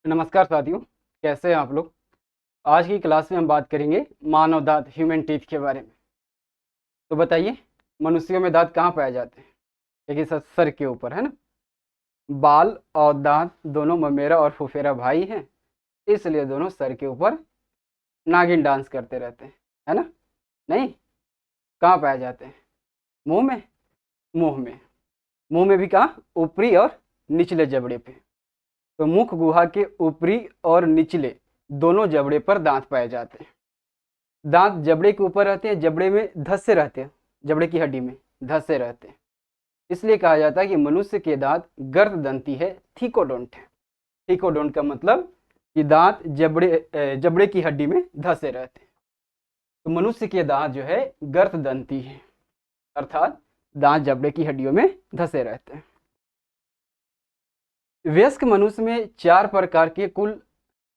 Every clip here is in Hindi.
नमस्कार साथियों, कैसे हैं आप लोग। आज की क्लास में हम बात करेंगे मानव दांत ह्यूमन टीथ के बारे में। तो बताइए, मनुष्यों में दांत कहाँ पाए जाते हैं? देखिए सर के ऊपर है ना। बाल और दांत दोनों ममेरा और फुफेरा भाई हैं, इसलिए दोनों सर के ऊपर नागिन डांस करते रहते हैं, है ना। नहीं, कहाँ पाए जाते हैं? मुंह में। मुंह में। मुंह में भी कहाँ? ऊपरी और निचले जबड़े पे। तो मुख गुहा के ऊपरी और निचले दोनों जबड़े पर दांत पाए जाते हैं। दांत जबड़े के ऊपर रहते हैं, जबड़े में धस्से रहते हैं, जबड़े की हड्डी में धस्से रहते हैं। इसलिए कहा जाता है कि मनुष्य के दांत गर्द दंती है, थीकोडोंट है। थीकोडोंट का मतलब कि दांत जबड़े की हड्डी में धसे रहते हैं। तो मनुष्य के दांत जो है गर्द दंती है, अर्थात दांत जबड़े की हड्डियों में धसे रहते हैं। वयस्क मनुष्य में 4 प्रकार के कुल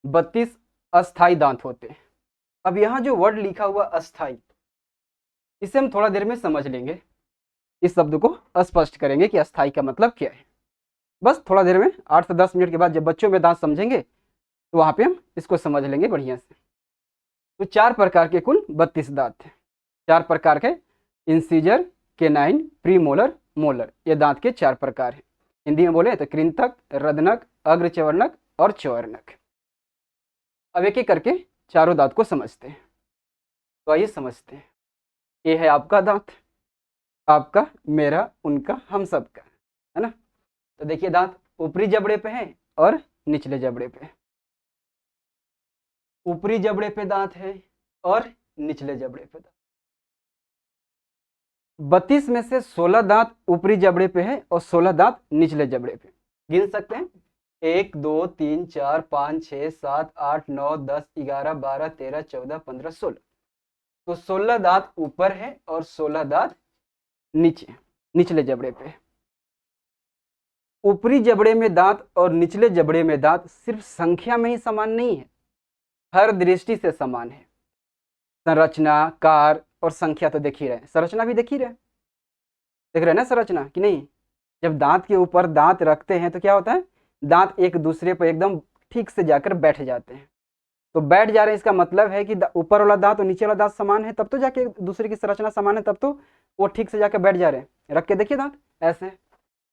32 अस्थाई दांत होते हैं। अब यहाँ जो वर्ड लिखा हुआ अस्थाई, इसे हम थोड़ा देर में समझ लेंगे। इस शब्द को स्पष्ट करेंगे कि अस्थाई का मतलब क्या है। बस थोड़ा देर में 8 से 10 मिनट के बाद जब बच्चों में दांत समझेंगे तो वहां पे हम इसको समझ लेंगे बढ़िया से। तो 4 प्रकार के कुल 32 दांत हैं। 4 प्रकार के इंसीजर, केनाइन, प्रीमोलर, मोलर, ये दांत के 4 प्रकार हैं। हिंदी में बोले तो कृंतक, रदनक, अग्रचवर्णक और चवर्णक। अब एक एक करके चारों दांत को समझते हैं। तो आइए समझते हैं। ये है आपका दांत, आपका, मेरा, उनका, हम सबका, है ना। तो देखिए दांत ऊपरी जबड़े पे है और निचले जबड़े पे। ऊपरी जबड़े पे दांत है और निचले जबड़े पे दांत। 32 में से 16 दांत ऊपरी जबड़े पे है और 16 दांत निचले जबड़े पे। गिन सकते हैं? 1 2 3 4 5 6 7 8 9 10 11 12 13 14 15 16। तो 16 दांत ऊपर है और 16 दांत नीचे, निचले जबड़े पे। ऊपरी जबड़े में दांत और निचले जबड़े में दांत सिर्फ संख्या में ही समान नहीं है, हर दृष्टि से समान है। संरचना, कार और संख्या तो देख ही रहे, संरचना भी देख ही रहे, देख रहे ना संरचना कि नहीं। जब दांत के ऊपर दांत रखते हैं तो क्या होता है, दांत एक दूसरे पर एकदम ठीक से जाकर बैठ जाते हैं। तो बैठ जा रहे हैं, इसका मतलब है कि ऊपर वाला दांत और नीचे वाला दांत समान है, तब तो जाके दूसरे की संरचना समान है, तब तो वो ठीक से जाकर बैठ जा रहे हैं। रख के देखिए दांत ऐसे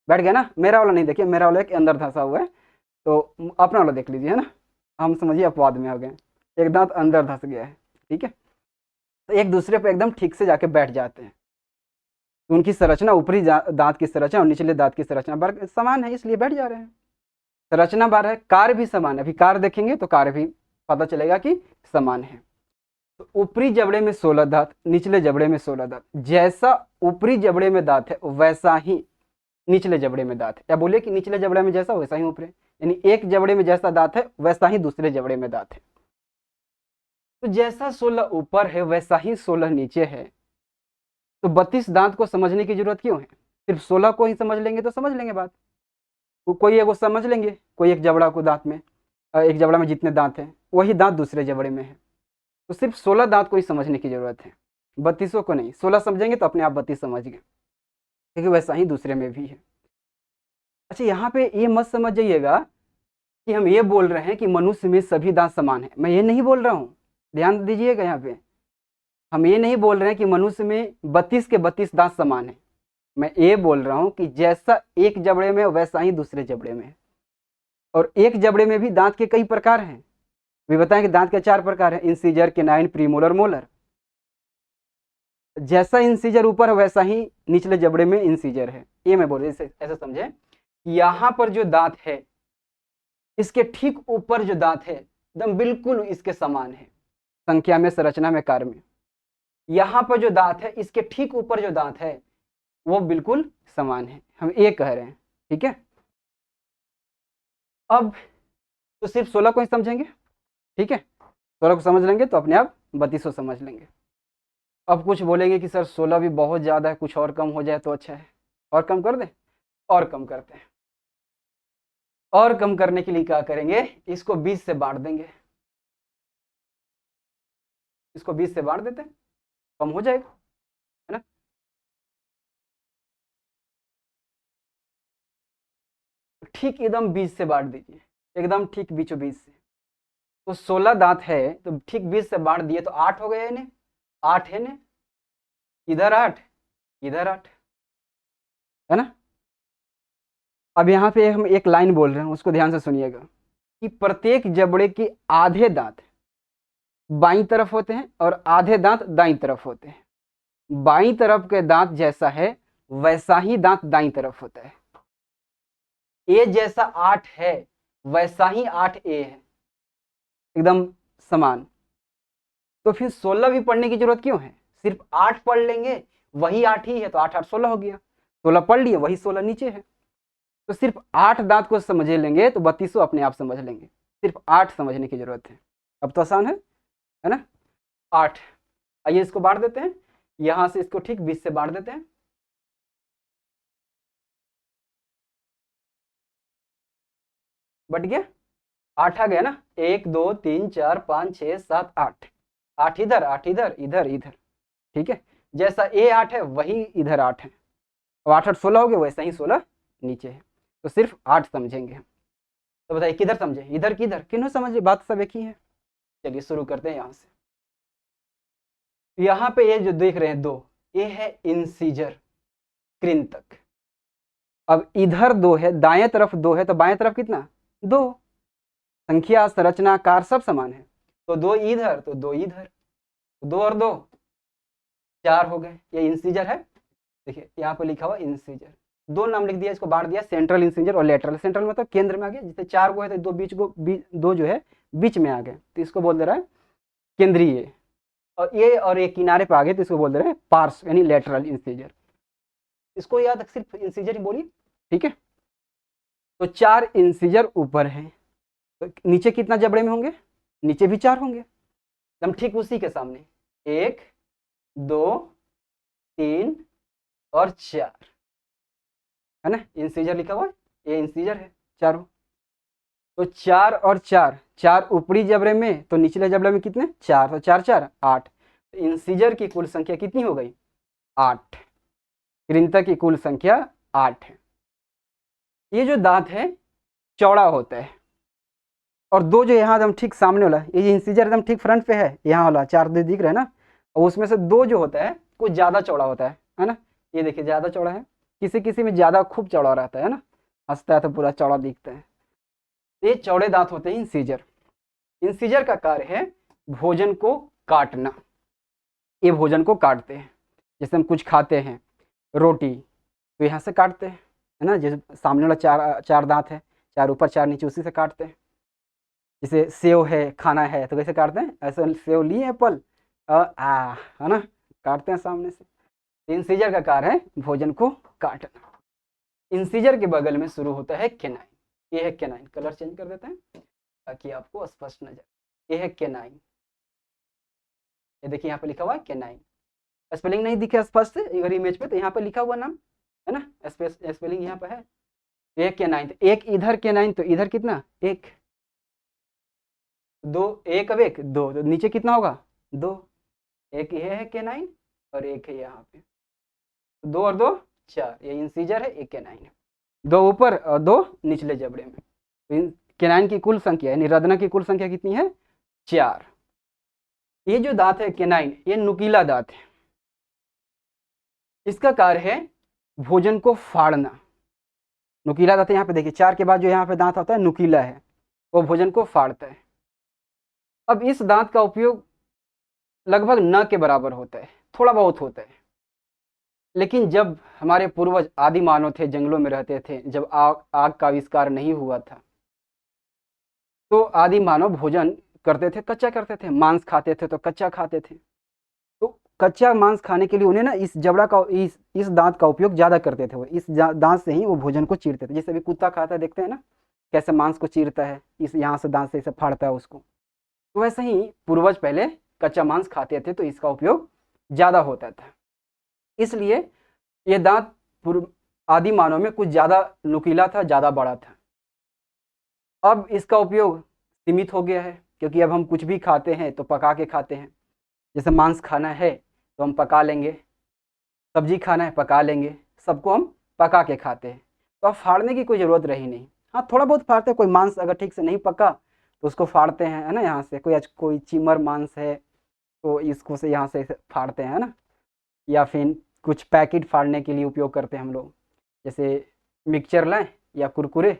बैठ गया ना। मेरा वाला नहीं, देखिए मेरा वाला एक अंदर धंसा हुआ है, तो अपना वाला देख लीजिए, है ना। हम समझिए अपवाद में आ गए, एक दांत अंदर धंस गया है, ठीक है। तो एक दूसरे पर एकदम ठीक से जाके बैठ जाते हैं। तो उनकी संरचना, ऊपरी दांत की संरचना और निचले दांत की संरचना समान है, इसलिए बैठ जा रहे हैं। संरचना बार है, कार्य भी समान है। अभी कार्य देखेंगे तो कार्य भी पता चलेगा कि समान है। तो ऊपरी जबड़े में 16 दांत, निचले जबड़े में 16 दांत। जैसा ऊपरी जबड़े में दांत है वैसा ही निचले जबड़े में दांत है, या बोलिए कि निचले जबड़े में जैसा वैसा ही ऊपरी, यानी एक जबड़े में जैसा दांत है वैसा ही दूसरे जबड़े में दांत है। तो जैसा 16 ऊपर है वैसा ही 16 नीचे है। तो 32 दांत को समझने की जरूरत क्यों है? सिर्फ 16 को ही समझ लेंगे तो समझ लेंगे बात। कोई एक वो समझ लेंगे, कोई एक जबड़ा को दांत में, एक जबड़ा में जितने दांत हैं वही दांत दूसरे जबड़े में है। तो सिर्फ 16 दांत को ही समझने की जरूरत है, 32 को नहीं। 16 समझेंगे तो अपने आप 32 समझ गए, क्योंकि वैसा ही दूसरे में भी है। अच्छा, यहाँ पे ये मत समझ जाइएगा कि हम ये बोल रहे हैं कि मनुष्य में सभी दांत समान है, मैं ये नहीं बोल रहा हूँ। ध्यान दीजिएगा, यहाँ पे हम ये नहीं बोल रहे हैं कि मनुष्य में 32 के 32 दांत समान है। मैं ये बोल रहा हूँ कि जैसा एक जबड़े में वैसा ही दूसरे जबड़े में है। और एक जबड़े में भी दांत के कई प्रकार हैं। भी बताएं कि दांत के 4 प्रकार हैं, इंसीजर, केनाइन, प्रीमोलर, मोलर। जैसा इंसीजर ऊपर है वैसा ही निचले जबड़े में इंसीजर है। ये मैं बोल रहा हूँ, ऐसा समझे। यहाँ पर जो दांत है इसके ठीक ऊपर जो दांत है एकदम बिल्कुल इसके समान है, संख्या में, संरचना में, कार्य में। यहाँ पर जो दांत है इसके ठीक ऊपर जो दांत है वो बिल्कुल समान है, हम ये कह रहे हैं, ठीक है। अब तो सिर्फ 16 को ही समझेंगे, ठीक है। 16 को समझ लेंगे तो अपने आप 32 समझ लेंगे। अब कुछ बोलेंगे कि सर 16 भी बहुत ज़्यादा है, कुछ और कम हो जाए तो अच्छा है। और कम कर दें? और कम करते हैं। और कम करने के लिए क्या करेंगे, इसको 20 से बांट देंगे। इसको 20 से बांट देते हैं, कम हो जाएगा, है ना। ठीक एकदम 20 से बांट दीजिए, एकदम ठीक बीचों बीच से। तो 16 दांत है तो ठीक बीच से बांट दिए तो 8 हो गए ने, 8 है ने, इधर 8 इधर 8, है ना। अब यहाँ पे हम एक लाइन बोल रहे हैं, उसको ध्यान से सुनिएगा कि प्रत्येक जबड़े के आधे दांत बाईं तरफ होते हैं और आधे दांत दाईं तरफ होते हैं। बाईं तरफ के दांत जैसा है वैसा ही दांत दाईं तरफ होता है। ए जैसा 8 है वैसा ही 8 ए है, एकदम समान। तो फिर 16 भी पढ़ने की जरूरत क्यों है, सिर्फ 8 पढ़ लेंगे, वही 8 ही है तो 8 8 16 हो गया। 16 पढ़ लिए, वही 16 नीचे है। तो सिर्फ 8 दांत को समझ लेंगे तो 32 अपने आप समझ लेंगे, सिर्फ 8 समझने की जरूरत है। अब तो आसान है ना। 8, आइए इसको बांट देते हैं, यहां से इसको ठीक 20 से बांट देते हैं। बट गया, 8 आ गया ना, 1 2 3 4 5 6 7 8, 8 इधर 8 इधर इधर इधर, ठीक है। जैसा ए 8 है वही इधर 8 है। अब 8 8 16 हो गए, वैसा ही 16 नीचे है। तो सिर्फ 8 समझेंगे हम। तो बताइए किधर समझे, इधर किधर, किन्हों समझे, बात सब एक ही है। चलिए शुरू करते हैं यहाँ से। यहाँ पे ये जो देख रहे हैं 2, ये है इंसीजर, कृंतक। अब इधर 2 है, दाएं तरफ 2 है, तो बाएं तरफ कितना, 2। संख्या संरचना कार सब समान है, तो 2 इधर तो 2 इधर, 2 और 2 4 हो गए। ये इंसीजर है, देखिए यहाँ पे लिखा हुआ इंसीजर। 2 नाम लिख दिया, इसको बांट दिया, सेंट्रल इंसीजर और लेटरल। सेंट्रल मतलब केंद्र में आ गया, जैसे 4 को है तो 2 बीच को, 2 जो है बीच में आ गए तो इसको बोल दे रहा है केंद्रीय, और ये और एक किनारे पे आ गए तो इसको बोल दे रहे हैं पार्श्व यानी लेटरल इंसीजर। इसको याद सिर्फ इंसीजर ही बोलिए, ठीक है। तो 4 इंसीजर ऊपर है, तो नीचे कितना जबड़े में होंगे, नीचे भी 4 होंगे, एकदम ठीक उसी के सामने। 1 2 3 और 4, है ना, इंसीजर लिखा हुआ है, ये इंसीजर है चारों। तो 4 और 4, 4 ऊपरी जबड़े में तो निचले जबड़े में कितने, 4, तो 4 4 8। तो इंसीजर की कुल संख्या कितनी हो गई, 8। कृंतक की कुल संख्या 8 है। ये जो दांत है चौड़ा होता है, और 2 जो यहाँ एकदम ठीक सामने वाला, ये इंसीजर एकदम ठीक फ्रंट पे है, यहाँ वाला 4 दिख रहा है ना, और उसमें से 2 जो होता है कुछ ज़्यादा चौड़ा होता है ना। ये देखिए ज़्यादा चौड़ा है, किसी किसी में ज़्यादा खूब चौड़ा रहता है ना, हंसता है तो पूरा चौड़ा दिखता है। ये चौड़े दांत होते हैं इंसीजर। इंसीजर का कार्य है भोजन को काटना, ये भोजन को काटते हैं। जैसे हम कुछ खाते हैं रोटी, तो यहाँ से काटते हैं, है ना, जैसे सामने वाला 4 दांत है, 4 ऊपर 4 नीचे, उसी से काटते हैं। जैसे सेव है, खाना है तो कैसे काटते हैं, ऐसे सेव लिए एप्पल है ना, काटते हैं सामने से। इंसीजर का कार्य है भोजन को काटना। इंसीजर के बगल में शुरू होता है केनाइन, ये है केनाइन। कलर चेंज कर देते हैं ताकि आपको स्पष्ट नजर, ये है केनाइन। ये देखिए यहाँ पे लिखा हुआ है केनाइन, स्पेलिंग नहीं दिखे स्पष्ट इधर इमेज पे, तो यहाँ पे लिखा हुआ नाम है ना, स्पेलिंग यहाँ पे है। ये केनाइन, एक इधर केनाइन तो इधर कितना, 1 2, 1 अब 1 2, तो नीचे कितना होगा 2। एक ये है केनाइन और एक है यहाँ पे, 2 और 2 4, ये इंसीजर है, एक केनाइन है। 2 ऊपर और 2 निचले जबड़े में। तो केनाइन की कुल संख्या यानी रदना की कुल संख्या कितनी है, 4। ये जो दांत है केनाइन, ये नुकीला दांत है। इसका कार्य है भोजन को फाड़ना। नुकीला दांत यहाँ पे देखिए, 4 के बाद जो यहाँ पे दांत होता है नुकीला है, वो भोजन को फाड़ता है। अब इस दांत का उपयोग लगभग न के बराबर होता है, थोड़ा बहुत होता है। लेकिन जब हमारे पूर्वज आदि मानव थे, जंगलों में रहते थे, जब आग का आविष्कार नहीं हुआ था, तो आदि मानव भोजन करते थे, कच्चा करते थे, मांस खाते थे तो कच्चा खाते थे। तो कच्चा मांस खाने के लिए उन्हें ना इस जबड़ा का, इस दांत का उपयोग ज़्यादा करते थे। वो इस दांत से ही वो भोजन को चीरते थे। जैसे अभी कुत्ता खाता है, देखते हैं ना कैसे मांस को चीरता है, इस यहाँ से दांत से इसे फाड़ता है उसको। तो वैसे ही पूर्वज पहले कच्चा मांस खाते थे, तो इसका उपयोग ज़्यादा होता था। इसलिए ये दांत आदि मानव में कुछ ज़्यादा नुकीला था, ज़्यादा बड़ा था। अब इसका उपयोग सीमित हो गया है, क्योंकि अब हम कुछ भी खाते हैं तो पका के खाते हैं। जैसे मांस खाना है तो हम पका लेंगे, सब्जी खाना है पका लेंगे, सबको हम पका के खाते हैं। तो अब फाड़ने की कोई ज़रूरत रही नहीं, हाँ थोड़ा बहुत फाड़ते हैं, कोई मांस अगर ठीक से नहीं पका तो उसको फाड़ते हैं, है ना, यहाँ से कोई चीमर मांस है तो इसको से यहाँ से फाड़ते हैं, है ना, या फिर कुछ पैकेट फाड़ने के लिए उपयोग करते हैं हम लोग, जैसे मिक्सचर लाएं या कुरकुरे,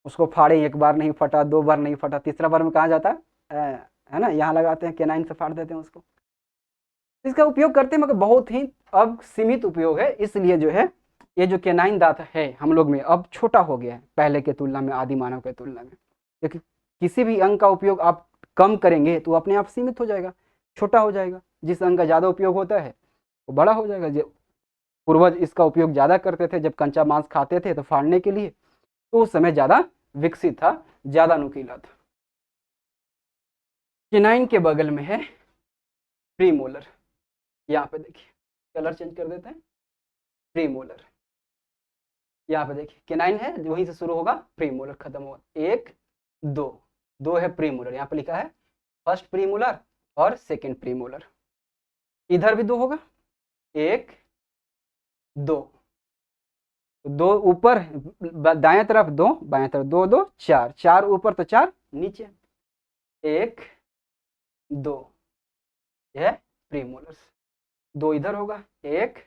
उसको फाड़े, एक बार नहीं फटा, दो बार नहीं फटा, तीसरा बार में कहाँ जाता है ना, यहाँ लगाते हैं, केनाइन से फाड़ देते हैं उसको। इसका उपयोग करते हैं मगर बहुत ही अब सीमित उपयोग है, इसलिए जो है ये जो केनाइन दांत है हम लोग में अब छोटा हो गया है पहले के तुलना में, आदि मानव के तुलना में, क्योंकि किसी भी अंग का उपयोग आप कम करेंगे तो अपने आप सीमित हो जाएगा, छोटा हो जाएगा। जिस अंग का ज़्यादा उपयोग होता है वो बड़ा हो जाएगा। जो पूर्वज इसका उपयोग ज़्यादा करते थे, जब कच्चा मांस खाते थे तो फाड़ने के लिए, तो उस समय ज़्यादा विकसित था, ज़्यादा नुकीला था। केनाइन के बगल में है प्रीमोलर, यहाँ पे देखिए, कलर चेंज कर देते हैं, प्रीमोलर, यहाँ पे देखिए केनाइन है, वहीं से शुरू होगा, प्रीमोलर खत्म होगा, 1 2 है प्रीमोलर, यहाँ पे लिखा है फर्स्ट प्रीमोलर और सेकंड प्रीमोलर। इधर भी 2 होगा, 1 2, दो ऊपर दाएं तरफ 2, बाएं तरफ 2 2 4, 4 ऊपर तो 4 नीचे, 1 2, यह प्रीमोलर्स। 2 इधर होगा, 1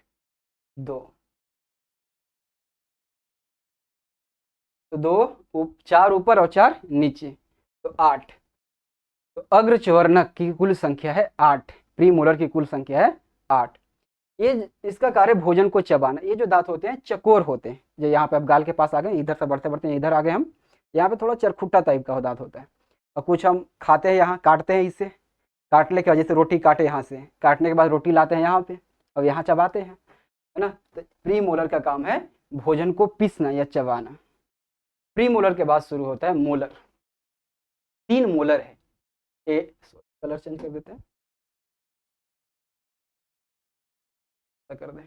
2, तो 2 4 ऊपर और 4 नीचे, तो 8। तो अग्रचवर्णक की कुल संख्या है 8, प्रीमोलर की कुल संख्या है 8। ये इसका कार्य भोजन को चबाना। ये जो दांत होते हैं चकोर होते हैं, जो यहाँ पे अब गाल के पास आ गए, इधर से बढ़ते बढ़ते इधर आ गए हम, यहाँ पे थोड़ा चरखुट्टा टाइप का दांत होता है, और कुछ हम खाते हैं यहाँ, काटते हैं, इससे काटने के वजह से रोटी काटे, यहाँ से काटने के बाद रोटी लाते हैं यहाँ पे, और यहाँ चबाते हैं, है ना। तो प्रीमोलर का काम है भोजन को पीसना या चबाना। प्रीमोलर के बाद शुरू होता है मोलर। 3 मोलर है, कलर चेंज कर देते हैं, कर दें,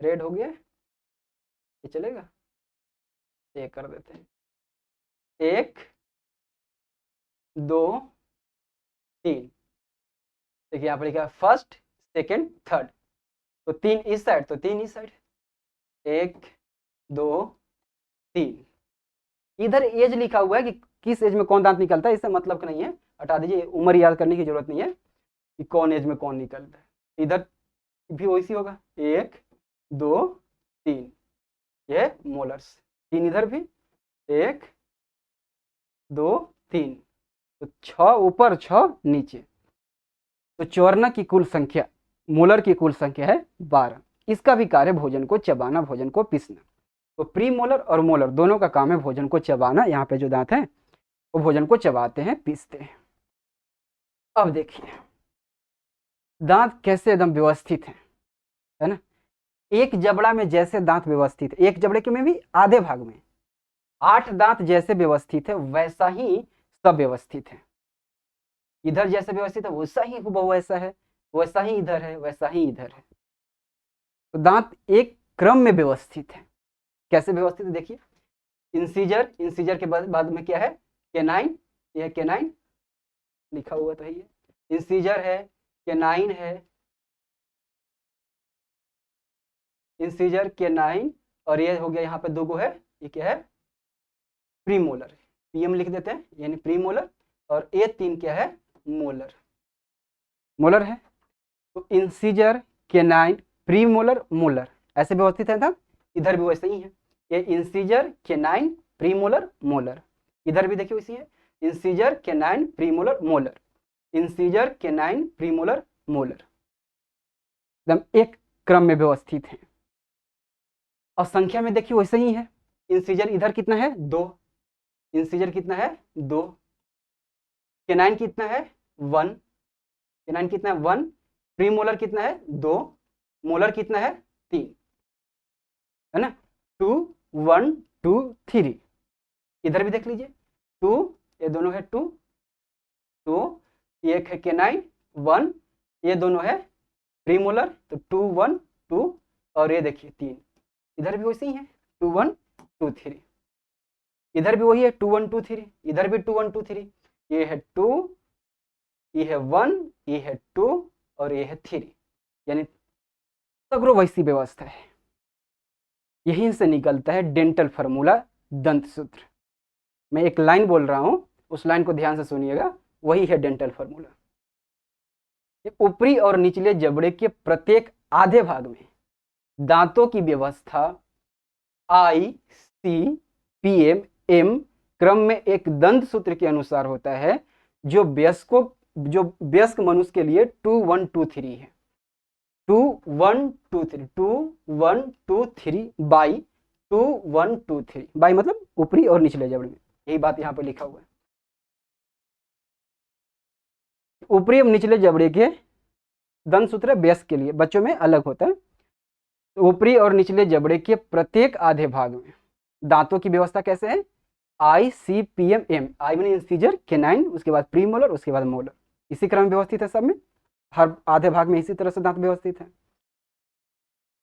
रेड हो गया, ये चलेगा, ये कर देते हैं, 1 2 3, देखिए यहाँ पर लिखा है फर्स्ट सेकेंड थर्ड, तो 3 इस साइड तो 3 इस साइड, 1 2 3। इधर एज लिखा हुआ है कि किस एज में कौन दांत निकलता है, इससे मतलब नहीं है, हटा दीजिए, उम्र याद करने की जरूरत नहीं है कि कौन एज में कौन निकलता है। इधर भी वैसी होगा, 1 2 3, ये मोलर्स। 3 इधर भी, 1 2 3, तो 6 ऊपर 6 नीचे, तो चौर्णक की कुल संख्या, मोलर की कुल संख्या है 12। इसका भी कार्य भोजन को चबाना, भोजन को पीसना। तो प्री मोलर और मोलर दोनों का काम है भोजन को चबाना। यहाँ पे जो दांत हैं वो भोजन को चबाते हैं, पीसते हैं। अब देखिए दांत कैसे एकदम व्यवस्थित है ना। एक जबड़ा में जैसे दांत व्यवस्थित है, एक जबड़े के में भी आधे भाग में 8 दांत जैसे व्यवस्थित है, वैसा ही सब व्यवस्थित है। इधर जैसे व्यवस्थित है वैसा ही हुबहू वैसा है, वैसा ही इधर है, वैसा ही इधर है। तो दांत एक क्रम में व्यवस्थित है। कैसे व्यवस्थित है देखिए, इंसीजर, इंसीजर के बाद में क्या है, केनाइन, यह केनाइन लिखा हुआ तो है, ये इंसीजर है, केनाइन है, इंसीजर केनाइन, और ये हो गया यहाँ पे 2 गो है, ये क्या है, प्रीमोलर, पीएम लिख देते हैं, यानी प्रीमोलर, और ये 3 क्या है, मोलर, मोलर है। तो इंसीजर केनाइन प्रीमोलर मोलर ऐसे व्यवस्थित है था, इधर भी वैसे ही है, ये इंसीजर केनाइन प्रीमोलर मोलर। इधर भी देखिए वैसी है, incisor canine premolar molar, incisor canine premolar molar, एकदम एक क्रम में व्यवस्थित है। और संख्या में देखिए वैसे ही है, इंसीजर इधर कितना है, 2, इंसीजर कितना है, 2, केनाइन कितना है, 1, केनाइन कितना है, 1, प्रीमोलर कितना है, 2, मोलर कितना है, 3, है ना, 2 1 2 3। इधर भी देख लीजिए 2, ये दोनों है 2, तो एक है केनाइन 1, ये दोनों है प्रीमोलर, तो 2 1 2, और ये देखिए 3। इधर भी वैसे ही है 2 1 2 3, इधर भी वही है 2 1 2 3, इधर भी 2 1 2 3, ये है 2, ये है 1, ये है 2, और ये है 3, यानी सगरो वैसी व्यवस्था है। यहीं से निकलता है डेंटल फार्मूला, दंत सूत्र। मैं एक लाइन बोल रहा हूं, उस लाइन को ध्यान से सुनिएगा, वही है डेंटल फॉर्मूला। ऊपरी और निचले जबड़े के प्रत्येक आधे भाग में दांतों की व्यवस्था आई सी पी एम एम क्रम में एक दंत सूत्र के अनुसार होता है, जो वयस्क मनुष्य के लिए 2 1 2 3 है। 2 1 2 3 2 1 2 3 बाई 2 1 2 3 बाई मतलब ऊपरी और निचले जबड़े में, यही बात यहाँ पे लिखा हुआ है। ऊपरी और निचले जबड़े के दंत सूत्र वयस्क के लिए, बच्चों में अलग होता है। ऊपरी और निचले जबड़े के प्रत्येक आधे भाग में दांतों की व्यवस्था कैसे है? आई सी पी एम एम। आई मैंने इंसीजर, केनाइन, उसके बाद प्रीमोलर, उसके बाद मोलर, इसी क्रम में व्यवस्थित है सब में, हर आधे भाग में इसी तरह से दांत व्यवस्थित है।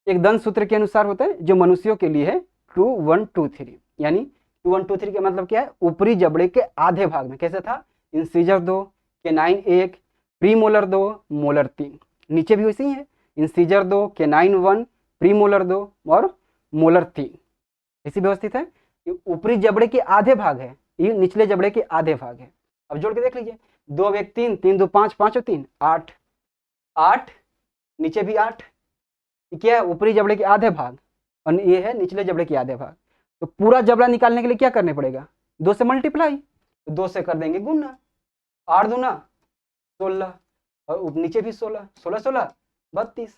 एक दंत सूत्र के अनुसार होता है, जो मनुष्यों के लिए है 2 1 2 3, यानी 2 1 2 3 का मतलब क्या है? ऊपरी जबड़े के आधे भाग में कैसे था? Incisor 2, canine 1, premolar 2, molar 3। नीचे भी वैसे ही है, इंसीजर 2, केनाइन 1, प्रीमोलर 2 और मोलर 3, ऐसी व्यवस्थित है। ऊपरी जबड़े के आधे भाग है, ये निचले जबड़े के आधे भाग है। अब जोड़ के देख लीजिए, 2 1 3, 3 2 5, 5 और 3 8, 8 नीचे भी 8, क्या है? ऊपरी जबड़े के आधे भाग, और ये है निचले जबड़े के आधे भाग। तो पूरा जबड़ा निकालने के लिए क्या करने पड़ेगा? 2 से मल्टीप्लाई, तो 2 से कर देंगे गुना, 8 दूना 16, और नीचे भी 16, 16 16 32,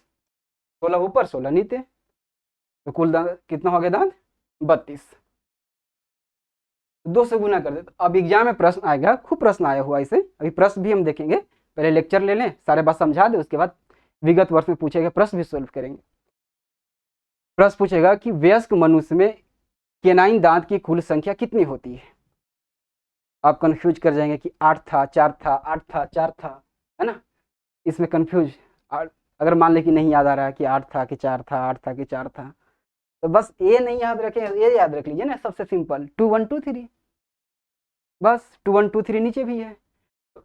16 ऊपर 16 नीचे, तो कुल दांत कितना हो गया? दांत 32। 2 से गुना कर दे। तो अब एग्जाम में प्रश्न आएगा, खूब प्रश्न आया हुआ इसे, अभी प्रश्न भी हम देखेंगे, पहले लेक्चर ले लें, सारे बात समझा दे, उसके बाद विगत वर्ष में पूछेगा, प्रश्न भी सोल्व करेंगे। प्रश्न पूछेगा कि वयस्क मनुष्य में केनाइन दांत की कुल संख्या कितनी होती है? आप कंफ्यूज कर जाएंगे कि 8 था 4 था 8 था 4 था, है ना, इसमें कंफ्यूज। अगर मान ले कि नहीं याद आ रहा है कि 8 था कि 4 था, 8 था कि 4 था, तो बस ये नहीं याद रखें, ये याद रख लीजिए ना, सबसे सिंपल 2 1 2 3, बस 2 1 2 3 नीचे भी है।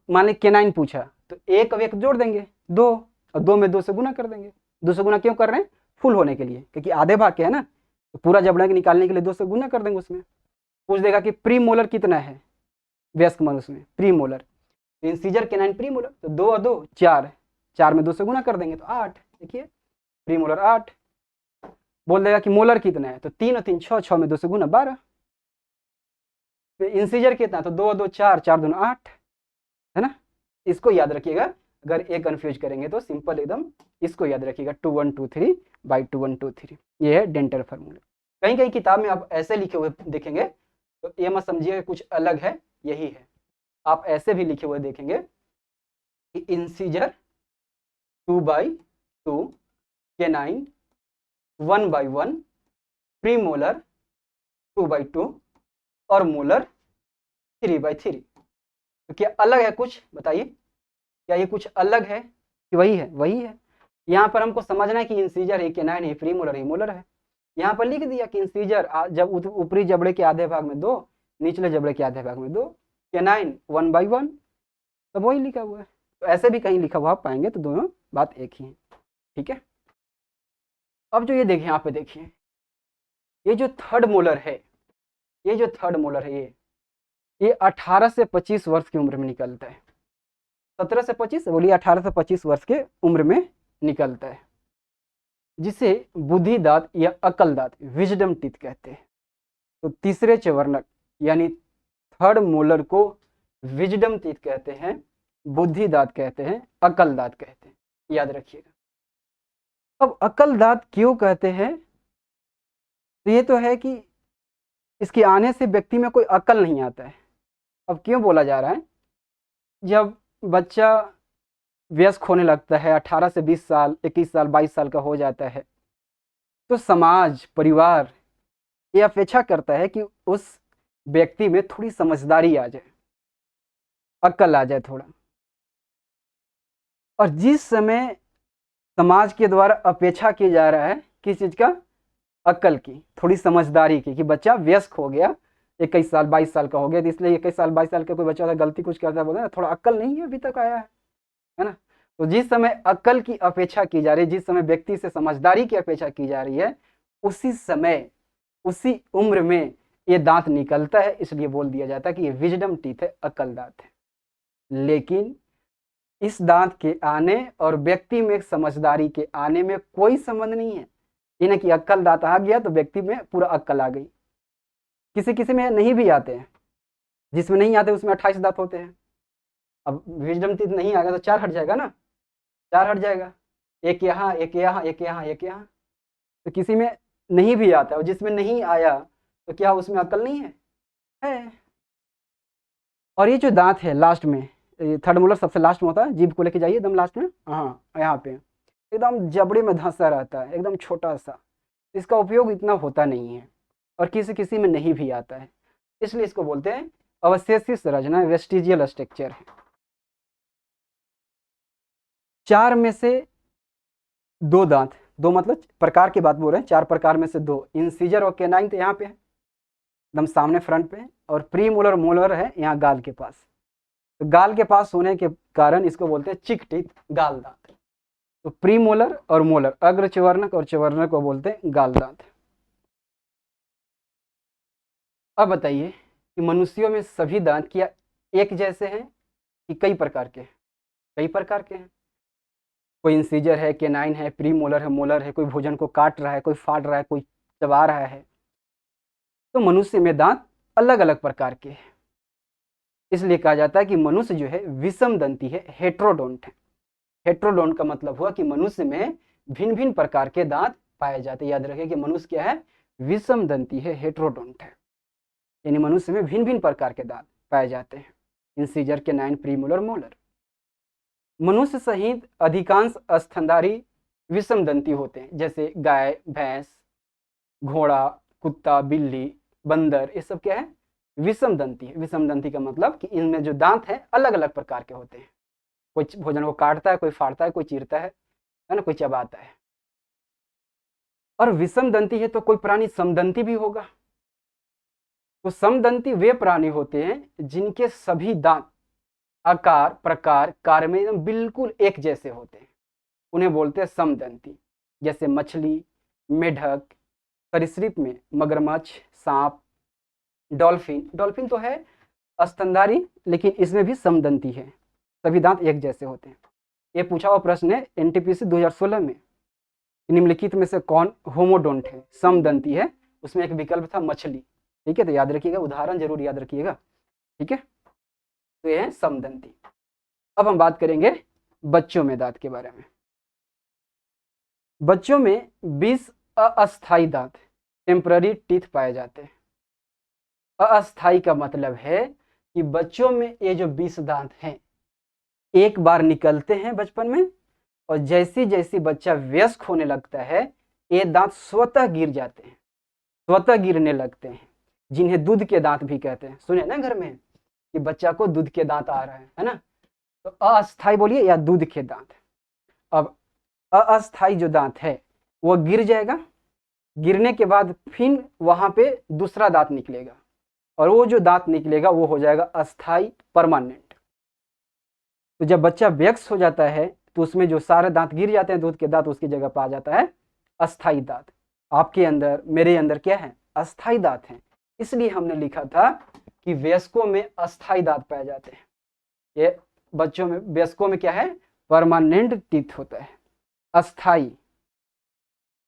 मान ले केनाइन पूछा, तो एक अब एक जोड़ देंगे 2, और 2 में 2 से गुना कर देंगे। 2 से गुना क्यों कर रहे हैं? फुल होने के लिए, क्योंकि आधे भाग के है ना, तो पूरा जबड़ा के निकालने के लिए 2 से गुना कर देंगे। उसमें पूछ देगा कि प्री मोलर कितना है वयस्क मनुष्य में, pre molar, incisor canine pre molar, तो 2 और 2 4, 4 में 2 से गुना कर देंगे तो 8, देखिए प्री मोलर 8। बोल देगा कि मोलर कितना है, तो 3 और 3 6, 6 में 2 से गुना 12। इंसीजर कितना, तो 2 और 2 4, 4 2 8, है ना। इसको याद रखिएगा, अगर ये कंफ्यूज करेंगे तो सिंपल एकदम इसको याद रखिएगा, 2 1 2 3 बाई 2 1 2 3, ये है डेंटल फार्मूला। कहीं कहीं किताब में आप ऐसे लिखे हुए देखेंगे, तो ये मत समझिएगा कुछ अलग है, यही है। आप ऐसे भी लिखे हुए देखेंगे कि incisor 2 by 2, canine 1 by 1, pre molar 2 by 2 और मोलर 3 बाई 3। तो क्या अलग है कुछ? बताइए, क्या ये कुछ अलग है कि वही है? वही है। यहाँ पर हमको समझना है कि इंसीजर है, केनाइन है, प्री मोलर है, मोलर है। यहाँ पर लिख दिया कि इंसीजर जब ऊपरी जबड़े के आधे भाग में 2, निचले जबड़े के आधे भाग में 2, केनाइन 1 बाई 1, तब वही लिखा हुआ है। तो ऐसे भी कहीं लिखा हुआ आप पाएंगे, तो दोनों बात एक ही है, ठीक है। अब जो ये देखिए, यहाँ पे देखिए, ये जो थर्ड मोलर है, ये जो थर्ड मोलर है, ये 18 से 25 वर्ष की उम्र में निकलता है। 17 से 25, बोलिए 18 से 25 वर्ष के उम्र में निकलता है, जिसे बुद्धि दांत या अकल दांत, विजडम टीथ कहते हैं। तो तीसरे चवर्णक यानी थर्ड मोलर को विजडम टीथ कहते हैं, बुद्धि दांत कहते हैं, अकल दांत कहते हैं, याद रखिएगा। अब अकल दांत क्यों कहते हैं? तो ये तो है कि इसके आने से व्यक्ति में कोई अकल नहीं आता है। अब क्यों बोला जा रहा है? जब बच्चा वयस्क होने लगता है, 18 से 20 साल, 21 साल, 22 साल का हो जाता है, तो समाज, परिवार ये अपेक्षा करता है कि उस व्यक्ति में थोड़ी समझदारी आ जाए, अक्ल आ जाए थोड़ा। और जिस समय समाज के द्वारा अपेक्षा की जा रहा है किस चीज का? अक्ल की, थोड़ी समझदारी की, कि बच्चा वयस्क हो गया, 21 साल 22 साल का हो गया, तो इसलिए 21 साल 22 साल का कोई बच्चा गलती कुछ करता है, बोलते हैं ना, थोड़ा अक्ल नहीं है अभी तक आया है ना। तो जिस समय अक्ल की अपेक्षा की जा रही है, जिस समय व्यक्ति से समझदारी की अपेक्षा की जा रही है, उसी समय, उसी उम्र में ये दांत निकलता है, इसलिए बोल दिया जाता है कि ये विजडम टीथ है, अक्ल दांत है। लेकिन इस दांत के आने और व्यक्ति में समझदारी के आने में कोई संबंध नहीं है। इन्हें कि अक्ल दांत आ गया तो व्यक्ति में पूरा अक्ल आ गई। किसी किसी में नहीं भी आते हैं, जिसमें नहीं आते उसमें 28 दांत होते हैं। अब विजडम टीथ नहीं आएगा तो 4 हट जाएगा ना, 4 हट जाएगा, एक यहाँ एक यहाँ एक यहाँ एक यहाँ। तो किसी में नहीं भी आता और जिसमें नहीं आया तो क्या उसमें अक्ल नहीं है। और ये जो दांत है लास्ट में, थर्ड मोलर सबसे लास्ट में होता है, जीभ को लेके जाइए एकदम लास्ट में, हाँ यहाँ पे एकदम जबड़े में धंसा रहता है, एकदम छोटा सा। इसका उपयोग इतना होता नहीं है और किसी किसी में नहीं भी आता है, इसलिए इसको बोलते हैं अवशेषी संरचना, वेस्टिजियल स्ट्रक्चर है। 4 में से 2 दांत, 2 मतलब प्रकार की बात बोल रहे हैं, 4 प्रकार में से 2, इंसीजर और केनाइन तो यहाँ पे है एकदम सामने फ्रंट पे, और प्री मोलर मोलर है यहाँ गाल के पास। तो गाल के पास होने के कारण इसको बोलते हैं चिक टीथ, गाल दांत। तो प्री मोलर और मोलर, अग्र चवर्णक और चवर्णक को बोलते हैं गाल दांत। अब बताइए कि मनुष्यों में सभी दांत क्या एक जैसे हैं कि कई प्रकार के? कई प्रकार के हैं। कोई इंसीजर है, केनाइन है, प्री मोलर है, मोलर है, कोई भोजन को काट रहा है, कोई फाड़ रहा है, कोई चबा रहा है। तो मनुष्य में दांत अलग अलग प्रकार के हैं, इसलिए कहा जाता है कि मनुष्य जो है विषम दंती है, हेट्रोडोंट है। हेट्रोडोंट का मतलब हुआ कि मनुष्य में भिन्न भिन्न प्रकार के दांत पाए जाते हैं। याद रखिए कि मनुष्य क्या है, विषम दंती है, हेट्रोडोंट है, यानी मनुष्य में भिन्न भिन्न प्रकार के दांत पाए जाते हैं, इंसीजर, केनाइन, प्रीमोलर, मोलर। मनुष्य सहित अधिकांश स्तनधारी विषम दंती होते हैं, जैसे गाय, भैंस, घोड़ा, कुत्ता, बिल्ली, बंदर, ये सब क्या है, विषम दंती है। विषम दंती का मतलब कि इनमें जो दांत है अलग अलग प्रकार के होते हैं। कोई भोजन को काटता है, कोई फाड़ता है, कोई चीरता है ना, कोई चबाता है। और विषम दंती है तो कोई प्राणी समदंती भी होगा। तो समदंती वे प्राणी होते हैं जिनके सभी दांत आकार, प्रकार, कार्य में एकदम बिल्कुल एक जैसे होते हैं, उन्हें बोलते हैं समदंती। जैसे मछली, मेढक, सरीसृप में मगरमच्छ, सांप, डॉल्फिन। डॉल्फिन तो है स्तनधारी लेकिन इसमें भी समदंती है, सभी दांत एक जैसे होते हैं। ये पूछा हुआ प्रश्न है एनटीपीसी 2016 में, निम्नलिखित में से कौन होमोडोंट है, समदंती है? उसमें एक विकल्प था मछली। ठीक है, तो याद रखिएगा, उदाहरण जरूर याद रखिएगा। ठीक है, तो ये है समदंती। अब हम बात करेंगे बच्चों में दांत के बारे में। बच्चों में 20 अस्थायी दांत, टेम्पररी टीथ पाए जाते हैं। अस्थायी का मतलब है कि बच्चों में ये जो 20 दांत हैं एक बार निकलते हैं बचपन में, और जैसी जैसी बच्चा वयस्क होने लगता है ये दांत स्वतः गिर जाते हैं, स्वतः गिरने लगते हैं, जिन्हें दूध के दांत भी कहते हैं। सुने ना घर में कि बच्चा को दूध के दांत आ रहे हैं, है ना, तो अस्थायी बोलिए या दूध के दांत। अब अस्थायी जो दांत है वो गिर जाएगा, गिरने के बाद फिर वहां पे दूसरा दांत निकलेगा, और वो जो दांत निकलेगा वो हो जाएगा अस्थायी, परमानेंट। तो जब बच्चा वयस्क हो जाता है तो उसमें जो सारे दांत गिर जाते हैं दूध के दांत, उसकी जगह पर आ जाता है अस्थायी दांत। आपके अंदर, मेरे अंदर क्या है, अस्थायी दांत हैं। इसलिए हमने लिखा था कि वयस्कों में अस्थायी दांत पाए जाते हैं। ये बच्चों में, वयस्कों में क्या है, परमानेंट टीथ होता है। अस्थायी,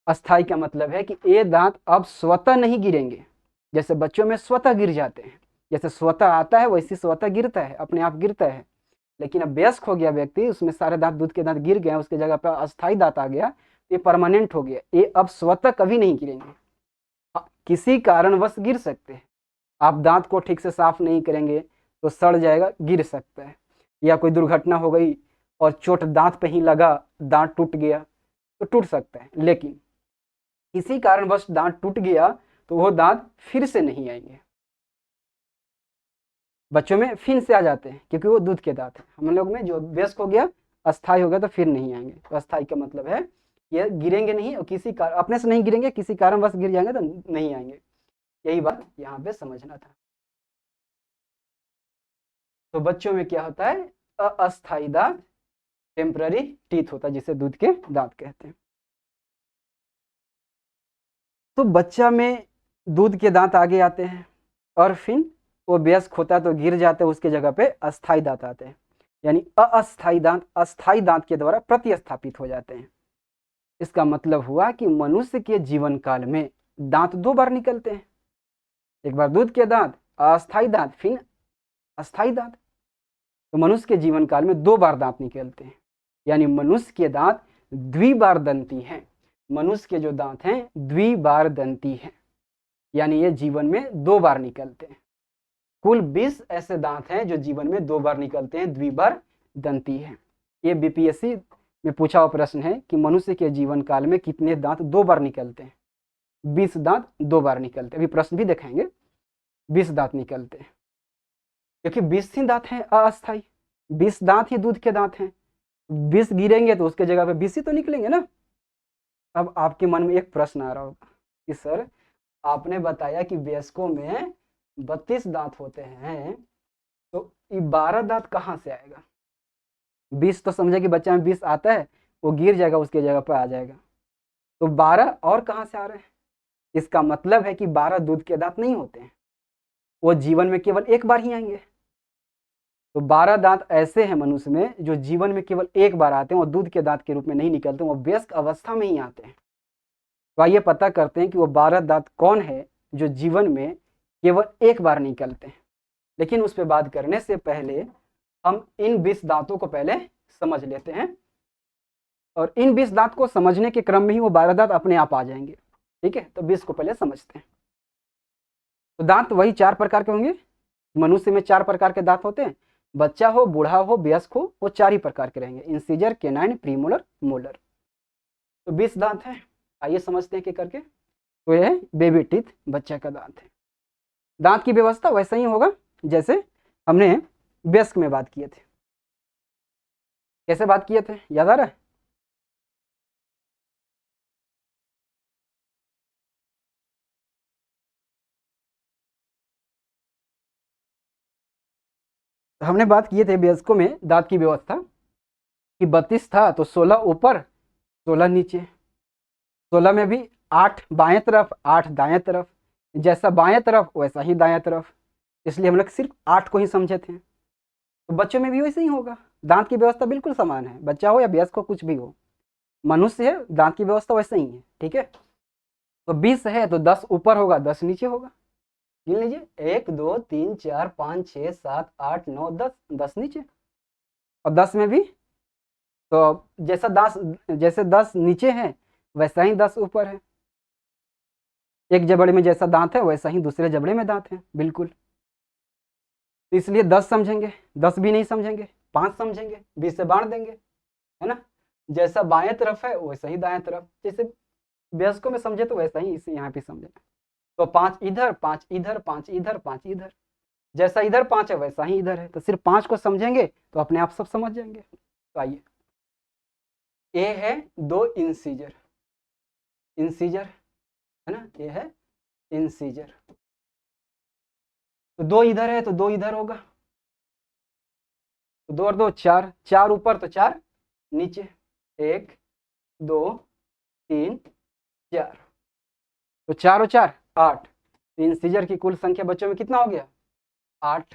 अस्थायी का मतलब है कि ये दांत अब स्वतः नहीं गिरेंगे, जैसे बच्चों में स्वतः गिर जाते हैं, जैसे स्वतः आता है वैसे स्वतः गिरता है, अपने आप गिरता है। लेकिन अब वयस्क हो गया व्यक्ति, उसमें सारे दांत, दूध के दांत गिर गए, उसके जगह पर अस्थायी दांत आ गया, ये परमानेंट हो गया, ये अब स्वतः कभी नहीं गिरेंगे। किसी कारणवश गिर सकते हैं, आप दांत को ठीक से साफ नहीं करेंगे तो सड़ जाएगा, गिर सकता है, या कोई दुर्घटना हो गई और चोट दांत पे ही लगा, दांत टूट गया तो टूट सकता है। लेकिन किसी कारणवश दांत टूट गया तो वो दांत फिर से नहीं आएंगे। बच्चों में फिर से आ जाते हैं क्योंकि वो दूध के दांत है। हम लोग में जो वयस्क हो गया, अस्थायी हो गया तो फिर नहीं आएंगे। तो अस्थायी का मतलब है ये गिरेंगे नहीं, और किसी कारण अपने से नहीं गिरेंगे, किसी कारणवश गिर जाएंगे तो नहीं आएंगे। यही बात यहाँ पे समझना था। तो बच्चों में क्या होता है, अस्थायी दांत, टेम्पररी टीथ होता है, जिसे दूध के दांत कहते हैं। तो बच्चा में दूध के दांत आगे आते हैं और फिर वो वयस्क होता है तो गिर जाते हैं, उसके जगह पे अस्थाई दांत आते हैं, यानी अस्थाई दांत अस्थाई दांत के द्वारा प्रतिस्थापित हो जाते हैं। इसका मतलब हुआ कि मनुष्य के जीवन काल में दांत 2 बार निकलते हैं, एक बार दूध के दांत, अस्थाई दांत, फिर अस्थाई दांत। तो मनुष्य के जीवन काल में 2 बार दांत निकलते हैं, यानी मनुष्य के दांत द्विबारदंती हैं। मनुष्य के जो दांत हैं द्विबारदंती हैं, यानी ये जीवन में 2 बार निकलते हैं। कुल 20 ऐसे दांत हैं जो जीवन में 2 बार निकलते हैं, द्विबारदंती हैं। ये बीपीएससी में पूछा हुआ प्रश्न है कि मनुष्य के जीवन काल में कितने दांत 2 बार निकलते हैं। 20 दांत 2 बार निकलते हैं। अभी प्रश्न भी दिखाएंगे। 20 दांत निकलते हैं, क्योंकि 20 ही दांत हैं अस्थाई, 20 दांत ही दूध के दांत हैं। 20 गिरेंगे तो उसके जगह पे 20 ही तो निकलेंगे ना। अब आपके मन में एक प्रश्न आ रहा होगा कि सर आपने बताया कि वयस्कों में 32 दांत होते हैं, तो ये 12 दांत कहाँ से आएगा? 20 तो समझे कि बच्चा में 20 आता है, वो गिर जाएगा, उसके जगह पर आ जाएगा, तो 12 और कहाँ से आ रहे हैं? इसका मतलब है कि 12 दूध के दांत नहीं होते हैं, वो जीवन में केवल एक बार ही आएंगे। तो 12 दांत ऐसे हैं मनुष्य में जो जीवन में केवल एक बार आते हैं, वो दूध के दांत के रूप में नहीं निकलते, वो वयस्क अवस्था में ही आते हैं। तो आइए पता करते हैं कि वो 12 दांत कौन है जो जीवन में केवल एक बार निकलते हैं। लेकिन उस पर बात करने से पहले हम इन 20 दांतों को पहले समझ लेते हैं, और इन 20 दांत को समझने के क्रम में ही वो 12 दांत अपने आप आ जाएंगे। ठीक है, तो 20 को पहले समझते हैं। तो दांत वही 4 प्रकार के होंगे। मनुष्य में 4 प्रकार के दांत होते हैं। बच्चा हो, बूढ़ा हो, वयस्क हो, वो 4 ही प्रकार के रहेंगे, इंसीजर, केनाइन, प्रीमोलर, मोलर। तो 20 दांत हैं। आइए समझते हैं कि करके। तो यह है बेबी टीथ, बच्चा का दांत है। दांत की व्यवस्था वैसा ही होगा जैसे हमने वयस्क में बात किए थे। कैसे बात किए थे, याद आ रहा है? हमने बात किए थे वयस्कों में दांत की व्यवस्था कि 32 था तो 16 ऊपर 16 नीचे, 16 में भी 8 बाएं तरफ 8 दाएं तरफ, जैसा बाएं तरफ वैसा ही दाएं तरफ, इसलिए हम लोग सिर्फ 8 को ही समझे थे। तो बच्चों में भी वैसे ही होगा, दांत की व्यवस्था बिल्कुल समान है, बच्चा हो या वयस्क हो, कुछ भी हो, मनुष्य है, दांत की व्यवस्था वैसे ही है। ठीक है, तो 20 है तो 10 ऊपर होगा 10 नीचे होगा। गिन लीजिए, 1 2 3 4 5 6 7 8 9 10, 10 नीचे। और 10 में भी तो जैसे 10 नीचे है वैसा ही 10 ऊपर है। एक जबड़े में जैसा दांत है वैसा ही दूसरे जबड़े में दांत है, बिल्कुल। तो इसलिए 10 समझेंगे, 10 भी नहीं समझेंगे, 5 समझेंगे, 20 से बांट देंगे, है ना। जैसा बाएं तरफ है वैसा ही दाएं तरफ, जैसे वयस्कों में समझे तो वैसा ही इसे यहाँ पे समझे। तो 5 इधर 5 इधर 5 इधर 5 इधर, जैसा इधर 5 है वैसा ही इधर है। तो सिर्फ 5 को समझेंगे तो अपने आप सब समझ जाएंगे। तो आइए, ए है 2 इंसीजर, इंसीजर है ना, ये है इंसीजर। तो 2 इधर है तो 2 इधर होगा, तो 2 और 2 4, 4 ऊपर तो 4 नीचे, 1 2 3 4, तो 4 और 4 8। तो इंसीजर की कुल संख्या बच्चों में कितना हो गया? 8।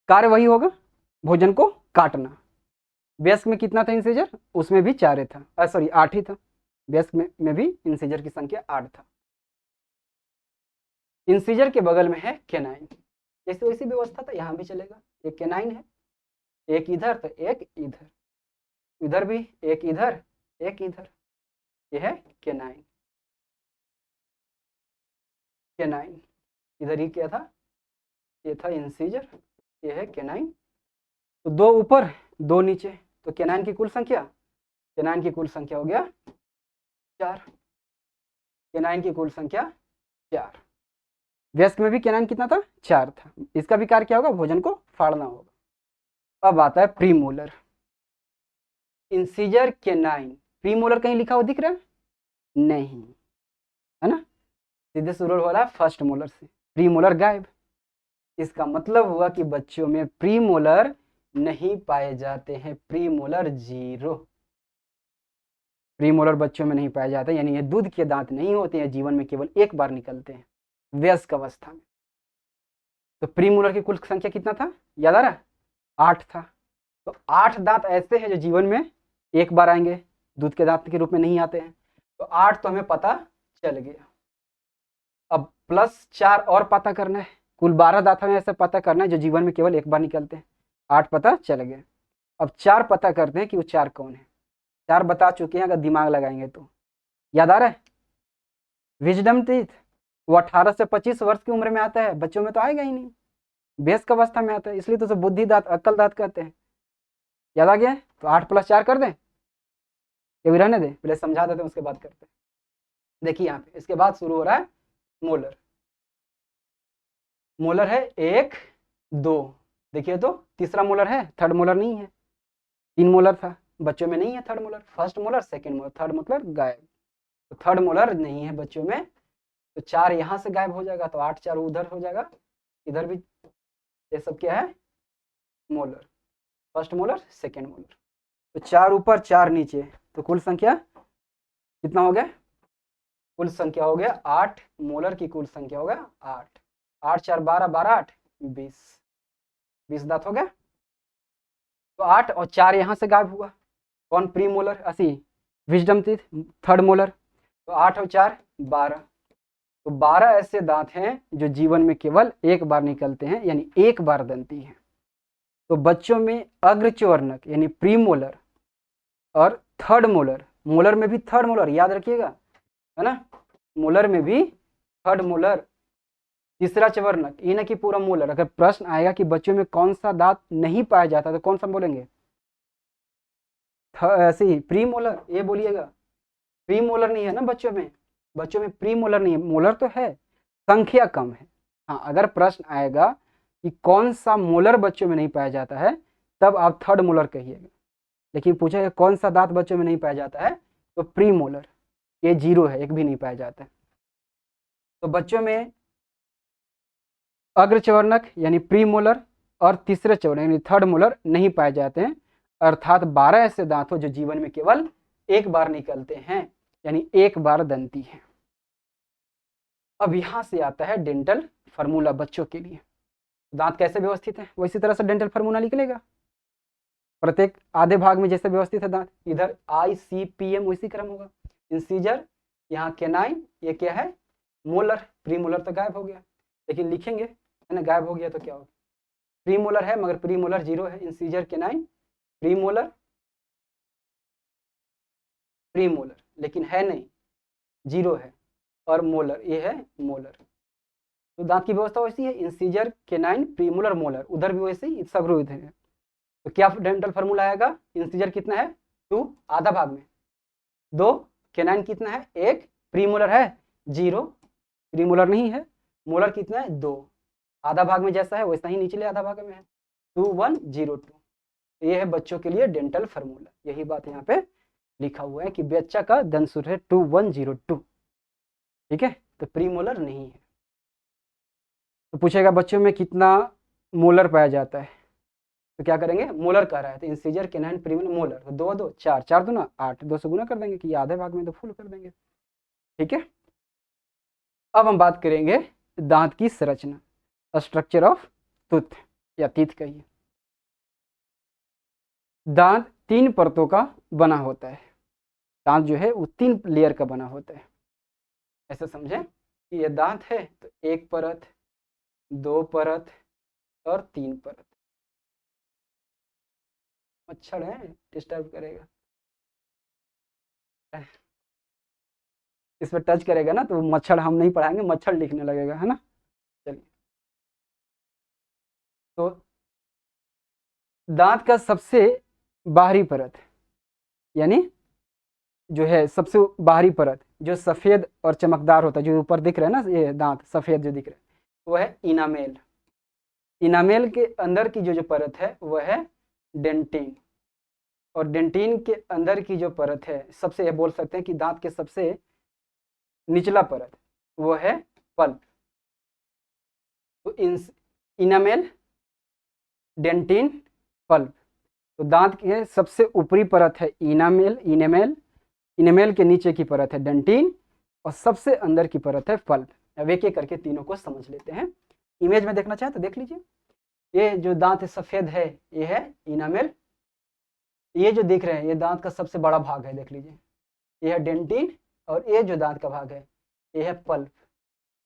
कार्य वही होगा, भोजन को काटना। वयस्क में कितना था इंसीजर? उसमें भी 4 था, सॉरी 8 ही था। वयस्क में भी इंसीजर की संख्या 8 था। इंसीजर के बगल में है केनाइन, जैसे वैसी व्यवस्था था यहाँ भी चलेगा। एक केनाइन है, एक इधर तो एक इधर, इधर भी एक इधर एक इधर, ये है केनाइन। केनाइन इधर ही क्या था, ये था इंसीजर, ये है केनाइन। तो 2 ऊपर 2 नीचे, तो केनाइन की कुल संख्या, केनाइन की कुल संख्या हो गया 4। केनाइन की कुल संख्या 4। वयस्क में भी केनाइन कितना था? 4 था। इसका भी कार्य क्या होगा? भोजन को फाड़ना होगा। अब आता है प्रीमोलर, इंसीजर केनाइन। प्रीमोलर कहीं लिखा हुआ दिख रहा है? नहीं, है ना, सीधे शुरू हो रहा है फर्स्ट मोलर से, प्रीमोलर गायब। इसका मतलब हुआ कि बच्चों में प्रीमोलर नहीं पाए जाते हैं, प्रीमोलर 0। प्रीमोलर बच्चों में नहीं पाए जाते, यानी ये दूध के दांत नहीं होते हैं, जीवन में केवल एक बार निकलते हैं वयस्क अवस्था में। तो प्रीमोलर की कुल संख्या कितना था, याद आ रहा है? 8 था। तो 8 दांत ऐसे हैं जो जीवन में एक बार आएंगे, दूध के दांत के रूप में नहीं आते हैं। तो 8 तो हमें पता चल गया। अब प्लस 4 और पता करना है, कुल 12 दांत हमें ऐसे पता करना है जो जीवन में केवल एक बार निकलते हैं। 8 पता चल गया। अब 4 पता करते हैं कि वो 4 कौन है। 4 बता चुके हैं, अगर दिमाग लगाएंगे तो। याद आ रहा है? विजडम टीथ, वो 18 से 25 वर्ष की उम्र में आता है, बच्चों में तो आएगा ही नहीं, वयस्क अवस्था में आता है, इसलिए तो उसे बुद्धि दांत, अक्ल दांत कहते हैं। याद आ गया? तो 8 + 4 कर दें, ये भी रहने दें, पहले समझा देते हैं उसके बाद करते हैं। देखिए यहाँ पे इसके बाद शुरू हो रहा है मोलर। मोलर है 1 2, देखिए तो तीसरा मोलर है, थर्ड मोलर नहीं है। 3 मोलर था, बच्चों में नहीं है third molar, first molar second molar, third molar गायब। तो थर्ड मोलर नहीं है बच्चों में, तो 4 यहाँ से गायब हो जाएगा, तो 8 4 उधर हो जाएगा, इधर भी। ये सब क्या है? Molar, first molar second molar. तो 4 ऊपर 4 नीचे, तो कुल संख्या कितना हो गया? कुल संख्या हो गया 8, मोलर की कुल संख्या हो गया 8। 8 4 12, 12 8 20 दांत हो गया। तो 8 और 4 यहाँ से गायब हुआ, कौन? प्री मोलर, असी विजडम टीथ, थर्ड मोलर। तो 8 और 4 12, तो 12 ऐसे दांत हैं जो जीवन में केवल एक बार निकलते हैं, यानी एक बार दंती हैं। तो बच्चों में अग्रच्वर्णक यानी प्री मोलर और थर्ड मोलर, मोलर में भी थर्ड मोलर, याद रखिएगा, है ना? मोलर में भी थर्ड मोलर, तीसरा चवर्णक, ये ना कि पूरा मोलर। अगर प्रश्न आएगा कि बच्चों में कौन सा दांत नहीं पाया जाता, तो कौन सा बोलेंगे? ऐसे प्री मोलर, ये बोलिएगा। प्री मोलर नहीं है ना बच्चों में, बच्चों में प्री मोलर नहीं है, मोलर तो है, संख्या कम है। हाँ, अगर प्रश्न आएगा कि कौन सा मोलर बच्चों में नहीं पाया जाता है, तब आप थर्ड मोलर कहिएगा। लेकिन पूछेगा कौन सा दांत बच्चों में नहीं पाया जाता है, तो प्री मोलर, ये 0 है, एक भी नहीं पाया जाता है। तो बच्चों में अग्रचवर्णक यानी प्री मोलर और तीसरे चवर्णक यानी थर्ड मोलर नहीं पाए जाते हैं, अर्थात 12 ऐसे दांत हो जो जीवन में केवल एक बार निकलते हैं, यानी एक बार दंती है। अब यहां से आता है डेंटल फार्मूला बच्चों के लिए। दांत कैसे व्यवस्थित है, वैसी तरह से डेंटल फार्मूला निकलेगा। प्रत्येक आधे भाग में जैसे व्यवस्थित है दांत, इधर ICPM वैसी क्रम होगा। इंसीजर, यहाँ केनाइन, ये क्या है? मोलर। प्री मोलर तो गायब हो गया, लेकिन लिखेंगे, है ना? गायब हो गया तो क्या होगा? प्री मोलर है मगर प्री मोलर 0 है। Incisor canine, pre molar, pre molar, लेकिन है नहीं, 0 है। और मोलर, ये है मोलर। तो दांत की व्यवस्था वैसी है, incisor canine pre molar molar, उधर भी वैसे ही, सब इधर है। तो क्या डेंटल फार्मूला आएगा? इंसीजर कितना है? 2, आधा भाग में 2, केनाइन कितना है? 1, प्री मोलर है 0, प्री मोलर नहीं है, मोलर कितना है? 2, आधा भाग में जैसा है वैसा ही निचले आधा भाग में है, 2 1 0 2। ये है बच्चों के लिए डेंटल फार्मूला। यही बात यहाँ पे लिखा हुआ है कि बच्चा का दंत सूत्र है 2 1 0 2, ठीक है? तो प्री मोलर नहीं है। तो पूछेगा बच्चों में कितना मोलर पाया जाता है, तो क्या करेंगे? मोलर कह रहा है तो इंसीजर केनाइन प्री मोलर, तो 2 2 4 4 2 8, 2 से गुना कर देंगे कि आधे भाग में तो फुल कर देंगे, ठीक है? अब हम बात करेंगे दांत की संरचना, स्ट्रक्चर ऑफ टूथ या टीथ कहिए। दांत 3 परतों का बना होता है। दांत जो है वो 3 लेयर का बना होता है। ऐसे समझें कि ये दांत है तो 1 परत, 2 परत और 3 परत। मच्छर है, डिस्टर्ब करेगा, इस पर टच करेगा ना तो मच्छर, हम नहीं पढ़ाएंगे, मच्छर लिखने लगेगा, है ना? चलिए, तो दांत का सबसे बाहरी परत, यानी जो है सबसे बाहरी परत जो सफेद और चमकदार होता है, जो ऊपर दिख रहा है ना, ये दांत सफेद जो दिख रहा है, वो है इनामेल। इनामेल के अंदर की जो परत है वह है डेंटिन, और डेंटिन के अंदर की जो परत है, सबसे, ये बोल सकते हैं कि दांत के सबसे निचला परत, वो है पल्प। तो इनामेल, डेंटिन, पल्प। तो दांत के सबसे ऊपरी परत है इनामेल, इनेमेल के नीचे की परत है डेंटिन और सबसे अंदर की परत है पल्प। अब एक एक करके तीनों को समझ लेते हैं। इमेज में देखना चाहें तो देख लीजिए। ये जो दांत सफेद है ये है इनामेल। ये जो दिख रहे हैं ये दांत का सबसे बड़ा भाग है, देख लीजिए, ये है डेंटिन और ये जो दांत का भाग है ये है पल्प।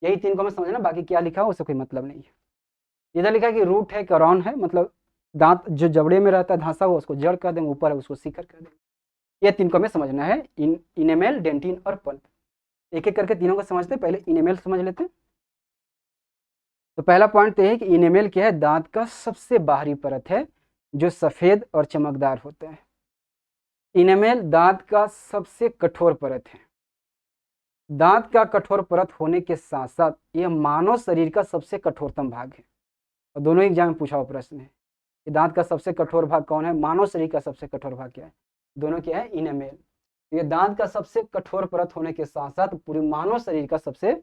यही तीन को मैं समझना, बाकी क्या लिखा हो उससे कोई मतलब नहीं है। इधर लिखा है कि रूट है करॉन है, मतलब दांत जो जबड़े में रहता है धंसा हुआ उसको जड़ कर देंगे, ऊपर है उसको शिखर कर देंगे। ये तीन को हमें समझना है, इनेमेल, डेंटिन और पल्प। एक एक करके तीनों को समझते हैं। पहले इनेमेल समझ लेते हैं। तो पहला पॉइंट तो ये है कि इनेमेल क्या है, दांत का सबसे बाहरी परत है जो सफेद और चमकदार होता है। इनेमेल दांत का सबसे कठोर परत है। दांत का कठोर परत होने के साथ साथ यह मानव शरीर का सबसे कठोरतम भाग है। और दोनों एग्जाम में पूछा हुआ प्रश्न है कि दांत का सबसे कठोर भाग कौन है, मानव शरीर का सबसे कठोर भाग क्या है, दोनों क्या है, इनेमेल। ये दांत का सबसे कठोर परत होने के साथ साथ पूरे मानव शरीर का सबसे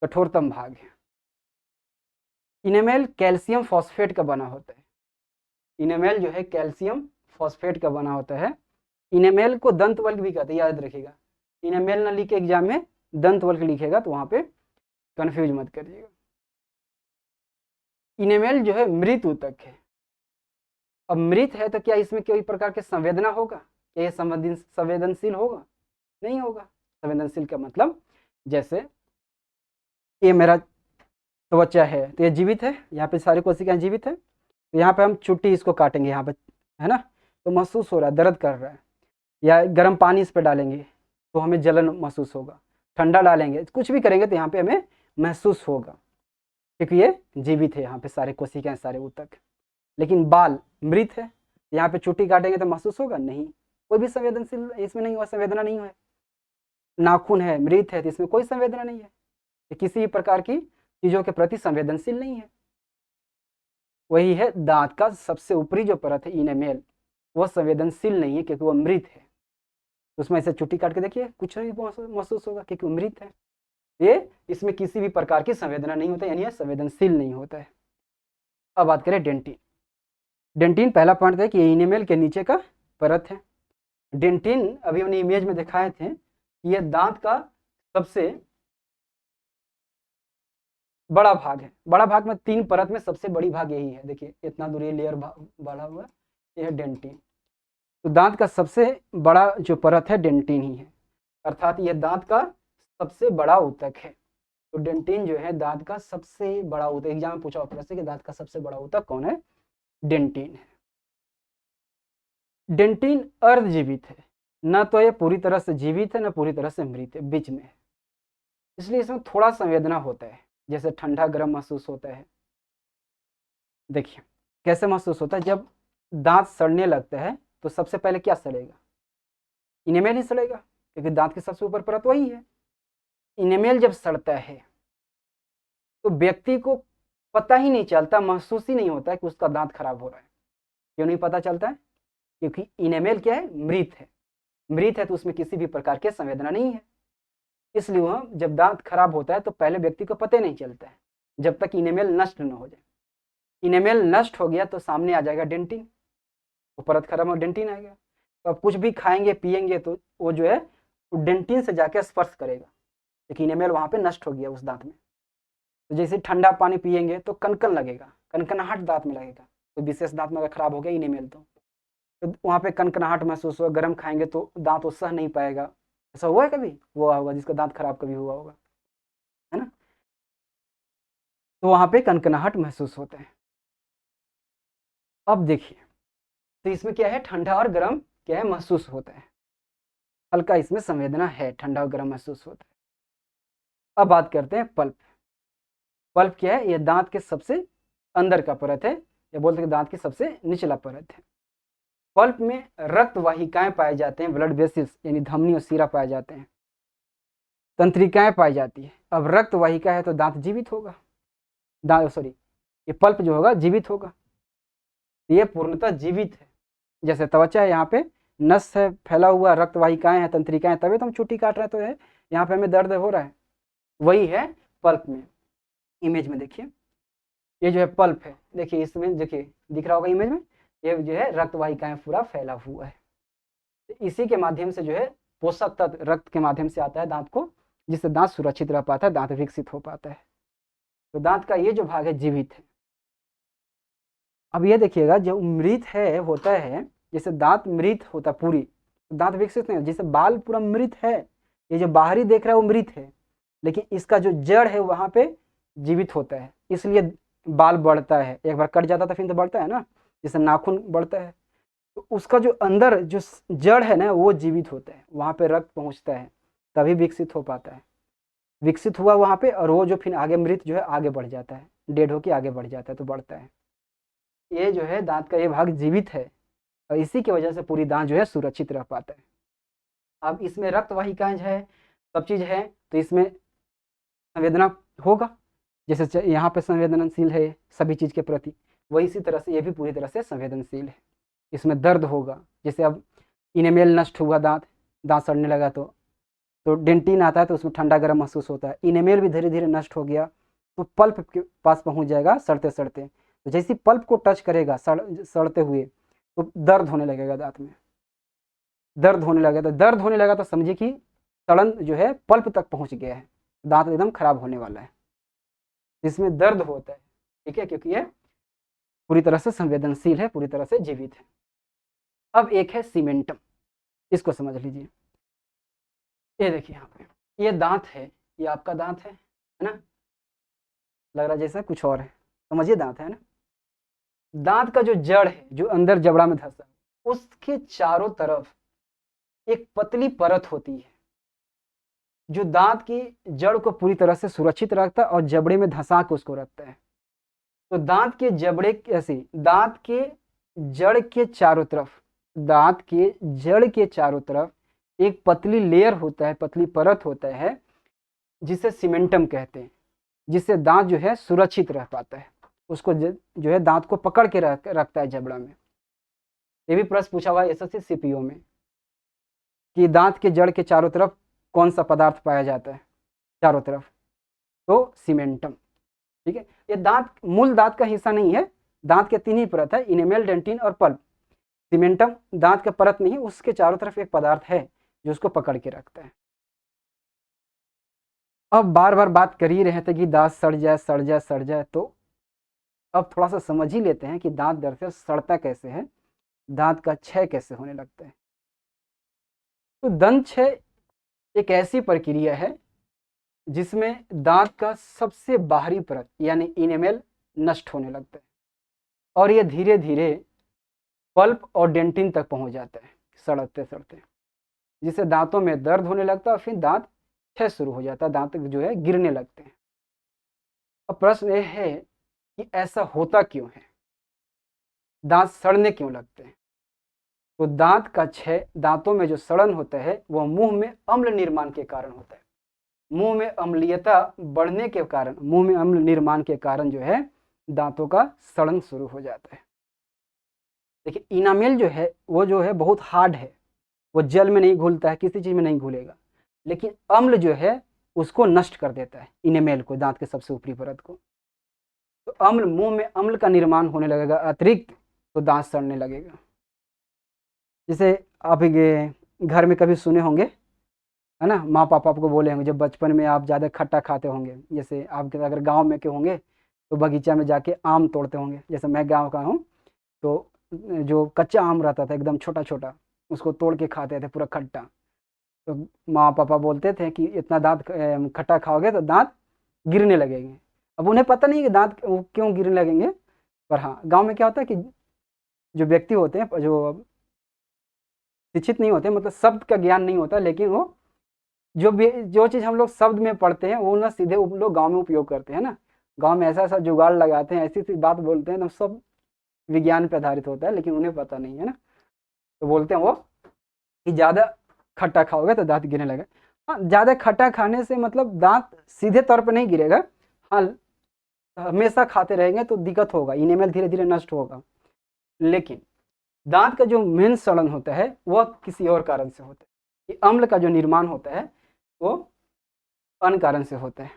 कठोरतम भाग है। इनेमेल कैल्शियम फॉस्फेट का बना होता है। इनेमेल जो है कैल्शियम फॉस्फेट का बना होता है। इनेमेल को दंत वल्क भी कहते हैं, याद रखिएगा। इनेमेल ना लिखे एग्जाम में, दंत वल्क लिखेगा तो वहां पे कंफ्यूज मत करिएगा। इनेमेल जो है मृत ऊतक है। अब मृत है तो क्या इसमें कोई प्रकार के संवेदना होगा, क्या ये संवेदनशील होगा? नहीं होगा। संवेदनशील का मतलब जैसे ये मेरा त्वचा है तो ये जीवित है, यहाँ पे सारी कोशिकाएं जीवित है। तो यहाँ पे हम चुट्टी इसको काटेंगे यहाँ पे, है ना, तो महसूस हो रहा है, दर्द कर रहा है। या गर्म पानी इस पर डालेंगे तो हमें जलन महसूस होगा, ठंडा डालेंगे, कुछ भी करेंगे तो यहाँ पे हमें महसूस होगा, क्योंकि ये जीवित है यहाँ पे सारे कोशिकाएं, सारे ऊतक। लेकिन बाल मृत है, यहाँ पे चुट्टी काटेंगे तो महसूस होगा? नहीं, कोई भी संवेदनशील इसमें नहीं हुआ, संवेदना नहीं है। नाखून है, मृत है, तो इसमें कोई संवेदना नहीं है, किसी भी प्रकार की चीजों के प्रति संवेदनशील नहीं है। वही है दांत का सबसे ऊपरी जो परत है इनेमेल, वह संवेदनशील नहीं है क्योंकि वह मृत है। उसमें ऐसे चुट्टी काट के देखिए, कुछ नहीं महसूस होगा क्योंकि मृत है। ये इसमें किसी भी प्रकार की संवेदना नहीं होता, यानी यह संवेदनशील नहीं होता है। अब बात करें डेंटिन। डेंटिन पहला पॉइंट है कि ये इनेमेल के नीचे का परत है। डेंटिन अभी हमने इमेज में दिखाए थे, यह दांत का सबसे बड़ा भाग है। बड़ा भाग में तीन परत में सबसे बड़ी भाग यही है, देखिए इतना दूर ये लेयर बढ़ा हुआ, यह डेंटिन। तो दांत का सबसे बड़ा जो परत है डेंटिन ही है, अर्थात यह दांत का सबसे बड़ा ऊतक है। तो डेंटिन जो है दांत का सबसे बड़ा ऊतक। एग्जाम में पूछा प्रश्न कि दांत का सबसे बड़ा ऊतक कौन है? डेंटिन है। डेंटिन अर्धजीवित है, न तो ये पूरी तरह से जीवित है न पूरी तरह से मृत है, बीच में है। इसलिए इसमें थोड़ा संवेदना होता है, जैसे ठंडा गर्म महसूस होता है। देखिए कैसे महसूस होता है, जब दांत सड़ने लगता है तो सबसे पहले क्या सड़ेगा? इनेमेल ही सड़ेगा, क्योंकि दांत की सबसे ऊपर परत वही है। इनेमेल जब सड़ता है तो व्यक्ति को पता ही नहीं चलता, महसूस ही नहीं होता है कि उसका दांत खराब हो रहा है। क्यों नहीं पता चलता है? क्योंकि इनेमेल क्या है? मृत है। मृत है तो उसमें किसी भी प्रकार की संवेदना नहीं है। इसलिए वह जब दांत खराब होता है तो पहले व्यक्ति को पता नहीं चलता है, जब तक इनेमेल नष्ट न हो जाए। इनेमेल नष्ट हो गया तो सामने आ जाएगा डेंटिन, वो परत खराब और डेंटिन आएगा। तो अब कुछ भी खाएंगे पिएंगे तो वो जो है डेंटिन से जाकर स्पर्श करेगा, लेकिन इनेमेल वहां पे नष्ट हो गया उस दांत में। तो जैसे ठंडा पानी पिएंगे तो कनकन लगेगा, कनकनाहट दांत में लगेगा। तो विशेष दांत में अगर खराब हो गया इनेमेल तो वहां पे कनकनाहट महसूस होगा। गर्म खाएंगे तो दांत वो सह नहीं पाएगा। ऐसा हुआ है कभी? हुआ होगा, जिसका दांत खराब कभी हुआ होगा, है ना। तो वहां पे कनकनाहट महसूस होता है। अब देखिए, तो इसमें क्या है, ठंडा और गर्म क्या है, महसूस होता है। हल्का इसमें संवेदना है, ठंडा और गर्म महसूस होता है। अब बात करते हैं पल्प। पल्प क्या है? यह दांत के सबसे अंदर का परत है, या बोलते हैं दांत की सबसे निचला परत है। पल्प में रक्त वाहिकाएं पाए जाते हैं, ब्लड वेसल्स यानी धमनी और सीरा पाए जाते हैं, तंत्रिकाएं पाई जाती है। अब रक्त वाहिका है तो दांत जीवित होगा, ये पल्प जो होगा जीवित होगा। ये पूर्णतः जीवित है। जैसे त्वचा है, यहाँ पे नस है, फैला हुआ रक्त वाहिकाएं हैं, तंत्रिकाएं, तभी तो हम चुट्टी काट रहे हैं, तो है यहाँ पे हमें दर्द हो रहा है। वही है पल्प में। इमेज में देखिए, ये जो है पल्प है, देखिए इसमें देखिए दिख रहा होगा इमेज में, ये जो है रक्त वाहिकाएं पूरा फैला हुआ है। इसी के माध्यम से जो है पोषक तत्व रक्त के माध्यम से आता है दांत को, जिससे दांत सुरक्षित रह पाता है, दांत विकसित हो पाता है। तो दांत का ये जो भाग है जीवित है। अब ये देखिएगा, जो मृत है होता है, जैसे दांत मृत होता पूरी तो दांत विकसित नहीं, जैसे बाल पूरा मृत है, ये जो बाहरी देख रहा है वो मृत है, लेकिन इसका जो जड़ है वहां पे जीवित होता है, इसलिए बाल बढ़ता है। एक बार कट जाता था फिर तो बढ़ता है ना, जैसे नाखून बढ़ता है, तो उसका जो अंदर जो जड़ है ना वो जीवित होता है, वहां पे रक्त पहुंचता है, तभी विकसित हो पाता है। विकसित हुआ वहां पे, और वो जो फिर आगे मृत जो है आगे बढ़ जाता है, डेड होके आगे बढ़ जाता है तो बढ़ता है। ये जो है दांत का ये भाग जीवित है, और इसी की वजह से पूरी दांत जो है सुरक्षित रह पाता है। अब इसमें रक्त वाहिकाएं है, सब चीज है, तो इसमें संवेदना होगा, जैसे यहाँ पे संवेदनशील है सभी चीज के प्रति, वही इसी तरह से ये भी पूरी तरह से संवेदनशील है। इसमें दर्द होगा, जैसे अब इनेमेल नष्ट हुआ, दांत सड़ने लगा तो डेंटिन आता है तो उसमें ठंडा गर्म महसूस होता है। इनेमेल भी धीरे धीरे नष्ट हो गया तो पल्प के पास पहुंच जाएगा सड़ते सड़ते, तो जैसे पल्प को टच करेगा सड़ते हुए तो दर्द होने लगेगा, दांत में दर्द होने लगेगा। तो दर्द होने लगा तो समझिए कि सड़न जो है पल्प तक पहुंच गया है, दांत एकदम खराब होने वाला है। इसमें दर्द होता है, ठीक है, क्योंकि ये पूरी तरह से संवेदनशील है, पूरी तरह से जीवित है। अब एक है सीमेंटम, इसको समझ लीजिए। ये देखिए यहाँ पे ये दांत है, ये आपका दांत है ना, लग रहा जैसा कुछ और है, समझिए दांत है ना। दांत का जो जड़ है, जो अंदर जबड़ा में धंसा है, उसके चारों तरफ एक पतली परत होती है जो दांत की जड़ को पूरी तरह से सुरक्षित रखता है और जबड़े में धंसा के उसको रखता है। तो दांत के जबड़े कैसे, दांत के जड़ के चारों तरफ, दांत के जड़ के चारों तरफ एक पतली लेयर होता है, पतली परत होता है, जिसे सीमेंटम कहते हैं, जिससे दांत जो है सुरक्षित रह पाता है, उसको जो है दांत को पकड़ के रखता है जबड़ा में। ये भी प्रश्न पूछा हुआ है एसएससी सीपीओ में कि दांत के जड़ के चारों तरफ कौन सा पदार्थ पाया जाता है चारों तरफ, तो सीमेंटम, ठीक है। ये दांत मूल दांत का हिस्सा नहीं है, दांत के तीन ही परत है, इनेमेल, डेंटिन और पल्प। सीमेंटम दांत का परत नहीं, उसके चारों तरफ एक पदार्थ है जो उसको पकड़ के रखता है। अब बार बार बात कर ही रहे थे कि दांत सड़ जाए सड़ जाए सड़ जाए, तो अब थोड़ा सा समझ ही लेते हैं कि दांत दरअसल सड़ता कैसे है, दांत का क्षय कैसे होने लगता है। तो दंत क्षय एक ऐसी प्रक्रिया है जिसमें दांत का सबसे बाहरी परत यानी इनेमेल नष्ट होने लगता है, और ये धीरे धीरे पल्प और डेंटिन तक पहुंच जाता है सड़ते सड़ते, जिससे दांतों में दर्द होने लगता है और फिर दांत क्षय शुरू हो जाता है, दांत जो है गिरने लगते हैं। अब प्रश्न ये है कि ऐसा होता क्यों है, दांत सड़ने क्यों लगते हैं। तो दांत का क्षय, दांतों में जो सड़न होता है वह मुंह में अम्ल निर्माण के कारण होता है। मुंह में अम्लीयता बढ़ने के कारण, मुंह में अम्ल निर्माण के कारण जो है दांतों का सड़न शुरू हो जाता है। देखिए इनामेल जो है वो जो है बहुत हार्ड है, वो जल में नहीं घुलता है, किसी चीज में नहीं घुलेगा, लेकिन अम्ल जो है उसको नष्ट कर देता है, इनेमेल को, दांत के सबसे ऊपरी परत को। तो अम्ल, मुंह में अम्ल का निर्माण होने लगेगा अतिरिक्त, तो दांत सड़ने लगेगा। जैसे आप घर में कभी सुने होंगे, है ना, माँ पापा आपको बोले होंगे जब बचपन में आप ज़्यादा खट्टा खाते होंगे, जैसे आपके अगर गांव में के होंगे तो बगीचा में जाके आम तोड़ते होंगे। जैसे मैं गांव का हूँ, तो जो कच्चा आम रहता था एकदम छोटा छोटा, उसको तोड़ के खाते थे पूरा खट्टा। तो माँ पापा बोलते थे कि इतना दांत खट्टा खाओगे तो दांत गिरने लगेंगे। अब उन्हें पता नहीं कि दांत क्यों गिरने लगेंगे, पर हाँ गाँव में क्या होता है कि जो व्यक्ति होते हैं जो शिक्षित नहीं होते, मतलब शब्द का ज्ञान नहीं होता, लेकिन वो जो चीज़ हम लोग शब्द में पढ़ते हैं वो ना सीधे लोग गांव में उपयोग करते हैं ना। गांव में ऐसा ऐसा जुगाड़ लगाते हैं, ऐसी ऐसी बात बोलते हैं, तो सब विज्ञान पे आधारित होता है, लेकिन उन्हें पता नहीं है ना। तो बोलते हैं वो कि ज़्यादा खट्टा खाओगे तो दांत गिरने लगे। हाँ, ज़्यादा खट्टा खाने से मतलब दांत सीधे तौर पर नहीं गिरेगा, हाँ हमेशा खाते रहेंगे तो दिक्कत होगा, इनेमेल धीरे धीरे नष्ट होगा, लेकिन दांत का जो मेन सड़न होता है वह किसी और कारण से होता है। कि अम्ल का जो निर्माण होता है वो अन्य कारण से होता है।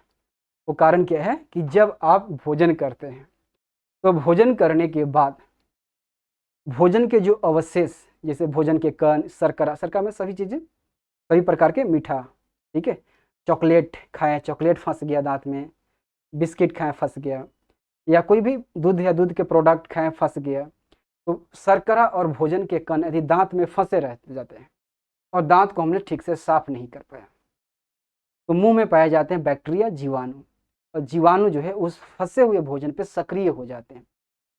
वो कारण क्या है कि जब आप भोजन करते हैं तो भोजन करने के बाद भोजन के जो अवशेष, जैसे भोजन के कण, शर्करा, शर्करा में सभी चीज़ें सभी प्रकार के मीठा, ठीक है, चॉकलेट खाएं, चॉकलेट फंस गया दांत में, बिस्किट खाएं फंस गया, या कोई भी दूध या दूध के प्रोडक्ट खाएं फंस गया, तो शर्करा और भोजन के कण यदि दांत में फंसे रह जाते हैं और दांत को हमने ठीक से साफ नहीं कर पाया, तो मुंह में पाए जाते हैं बैक्टीरिया, जीवाणु, और जीवाणु जो है उस फंसे हुए भोजन पे सक्रिय हो जाते हैं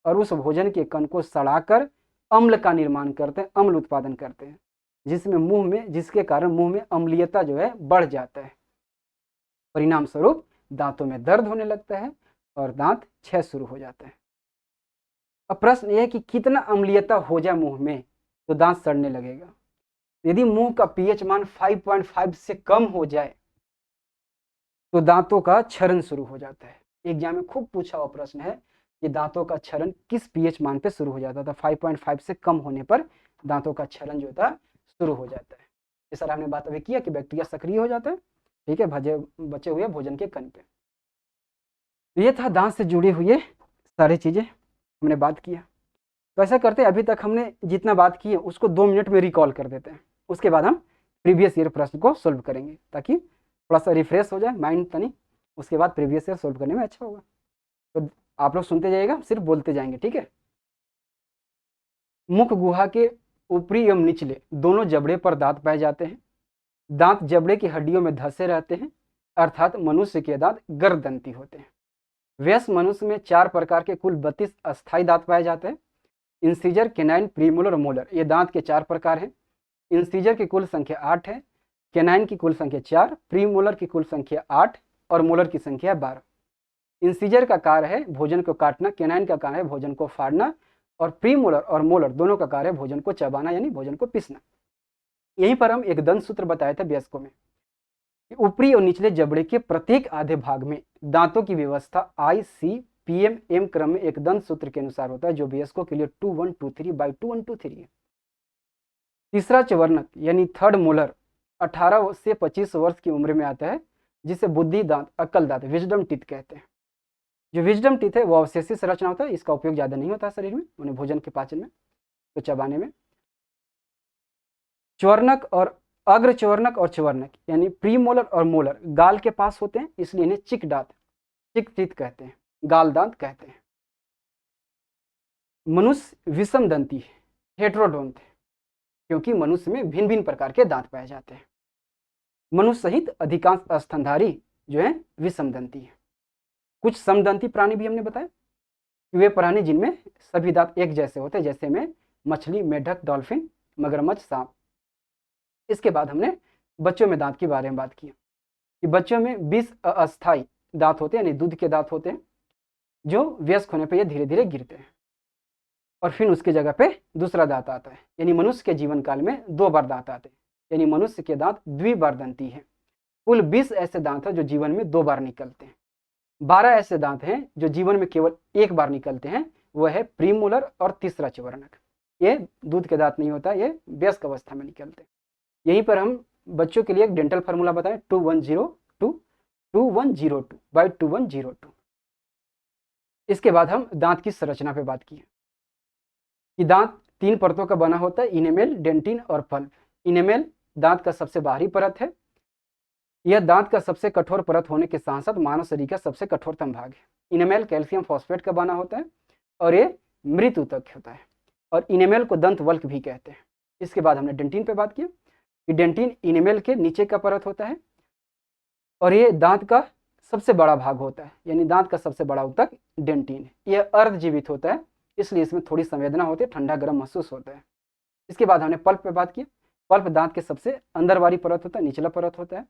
और उस भोजन के कण को सड़ाकर अम्ल का निर्माण करते हैं, अम्ल उत्पादन करते हैं, जिसके कारण मुंह में अम्लीयता जो है बढ़ जाता है। परिणाम स्वरूप दांतों में दर्द होने लगता है और दांत क्षय शुरू हो जाता है। अब प्रश्न यह है कि कितना अम्लीयता हो जाए मुंह में तो दांत सड़ने लगेगा। यदि मुंह का पीएच मान 5.5 से कम हो जाए तो दांतों का क्षरण शुरू हो जाता है। एग्जाम में खूब पूछा हुआ प्रश्न है कि दांतों का क्षरण किस पीएच मान पे शुरू हो जाता था। 5.5 से कम होने पर दांतों का क्षरण जो था शुरू हो जाता है। ये सर हमने बात अभी किया कि बैक्टीरिया सक्रिय हो जाता है, ठीक है, बचे हुए भोजन के कण पे। ये था दांत से जुड़ी हुई सारी चीजें हमने बात किया। तो ऐसा करते हैं, अभी तक हमने जितना बात की है उसको 2 मिनट में रिकॉल कर देते हैं, उसके बाद हम प्रीवियस ईयर प्रश्न को सोल्व करेंगे ताकि थोड़ा सा रिफ्रेश हो जाए माइंड तनी, उसके बाद प्रीवियस ईयर सोल्व करने में अच्छा होगा। तो आप लोग सुनते जाइएगा, सिर्फ बोलते जाएंगे, ठीक है। मुख गुहा के ऊपरी एवं निचले दोनों जबड़े पर दांत पाए जाते हैं। दांत जबड़े की हड्डियों में धंसे रहते हैं, अर्थात मनुष्य के दांत गर्दंती होते हैं। वयस्क मनुष्य में 4 प्रकार के कुल 32 अस्थायी दांत पाए जाते हैं। इंसीजर, केनाइन, प्रीमोलर और मोलर, ये दांत के 4 प्रकार हैं। इंसीजर की कुल संख्या 8 है, केनाइन की कुल संख्या 4, प्रीमोलर की कुल संख्या 8 और मोलर की संख्या 12। इंसीजर का कार्य है भोजन को काटना, केनाइन का कार्य है भोजन को फाड़ना और प्रीमोलर और मोलर दोनों का कार्य है भोजन को चबाना यानी भोजन को पीसना। यहीं पर हम एक दंत सूत्र बताए थे वयस्कों में, ऊपरी और निचले जबड़े के प्रत्येक आधे भाग में दांतों की व्यवस्था ICPM क्रम में एक दंत सूत्र के अनुसार होता है, जो वयस्कों के लिए 2123/2123 है। तीसरा चवर्णक यानी थर्ड मोलर 18 से 25 वर्ष की उम्र में आता है, जिसे बुद्धि दांत, अक्ल दांत, विजडम टीथ कहते हैं। जो विजडम टीथ है वो अवशेषी संरचना होता है, इसका उपयोग ज्यादा नहीं होता शरीर में, उन्हें भोजन के पाचन में तो चबाने में। चवर्णक और अग्र चवर्णक और चवर्णक यानी प्रीमोलर और मोलर गाल के पास होते हैं, इसलिए इन्हें चिक दांत, चिक टीथ कहते हैं, गाल दांत कहते हैं। मनुष्य विषम दंती है, हेटेरोडोंट है, क्योंकि मनुष्य में भिन्न भिन्न प्रकार के दांत पाए जाते हैं। मनुष्य सहित अधिकांश स्तनधारी जो है विषम दंती है। कुछ समदंती प्राणी भी हमने बताया कि वे प्राणी जिनमें सभी दांत एक जैसे होते हैं, जैसे में मछली, मेढक, डॉल्फिन, मगरमच्छ, सांप। इसके बाद हमने बच्चों में दांत के बारे में बात की कि बच्चों में 20 अस्थायी दांत होते हैं, यानी दूध के दांत होते हैं, जो वयस्क होने पर ये धीरे धीरे गिरते हैं और फिर उसकी जगह पे दूसरा दांत आता है। यानी मनुष्य के जीवन काल में 2 बार दांत आते हैं, यानी मनुष्य के दांत द्विबारदंती है। कुल 20 ऐसे दांत हैं जो जीवन में 2 बार निकलते हैं। 12 ऐसे दांत हैं जो जीवन में केवल 1 बार निकलते हैं, वह है प्रीमोलर और तीसरा चवर्णक। ये दूध के दांत नहीं होता, ये वयस्क अवस्था में निकलते हैं। यहीं पर हम बच्चों के लिए एक डेंटल फार्मूला बताएं, 2102/2102। इसके बाद हम दांत की संरचना पे बात की कि दांत 3 परतों का बना होता है, इनेमेल, डेंटिन और पल्प। इनेमेल दांत का सबसे बाहरी परत है, यह दांत का सबसे कठोर परत होने के साथ साथ मानव शरीर का सबसे कठोरतम भाग है। इनेमेल कैल्शियम फॉस्फेट का बना होता है और ये मृत ऊतक होता है, और इनेमेल को दंत वल्क भी कहते हैं। इसके बाद हमने डेंटिन पे बात की कि डेंटिन इनेमेल के नीचे का परत होता है और ये दांत का सबसे बड़ा भाग होता है, यानी दांत का सबसे बड़ा ऊतक डेंटिन है। यह अर्धजीवित होता है, इसलिए इसमें थोड़ी संवेदना होती है, ठंडा गर्म महसूस होता है। इसके बाद हमने पल्प पे बात की। पल्प दांत के सबसे अंदर वाली परत होता है, निचला परत होता है।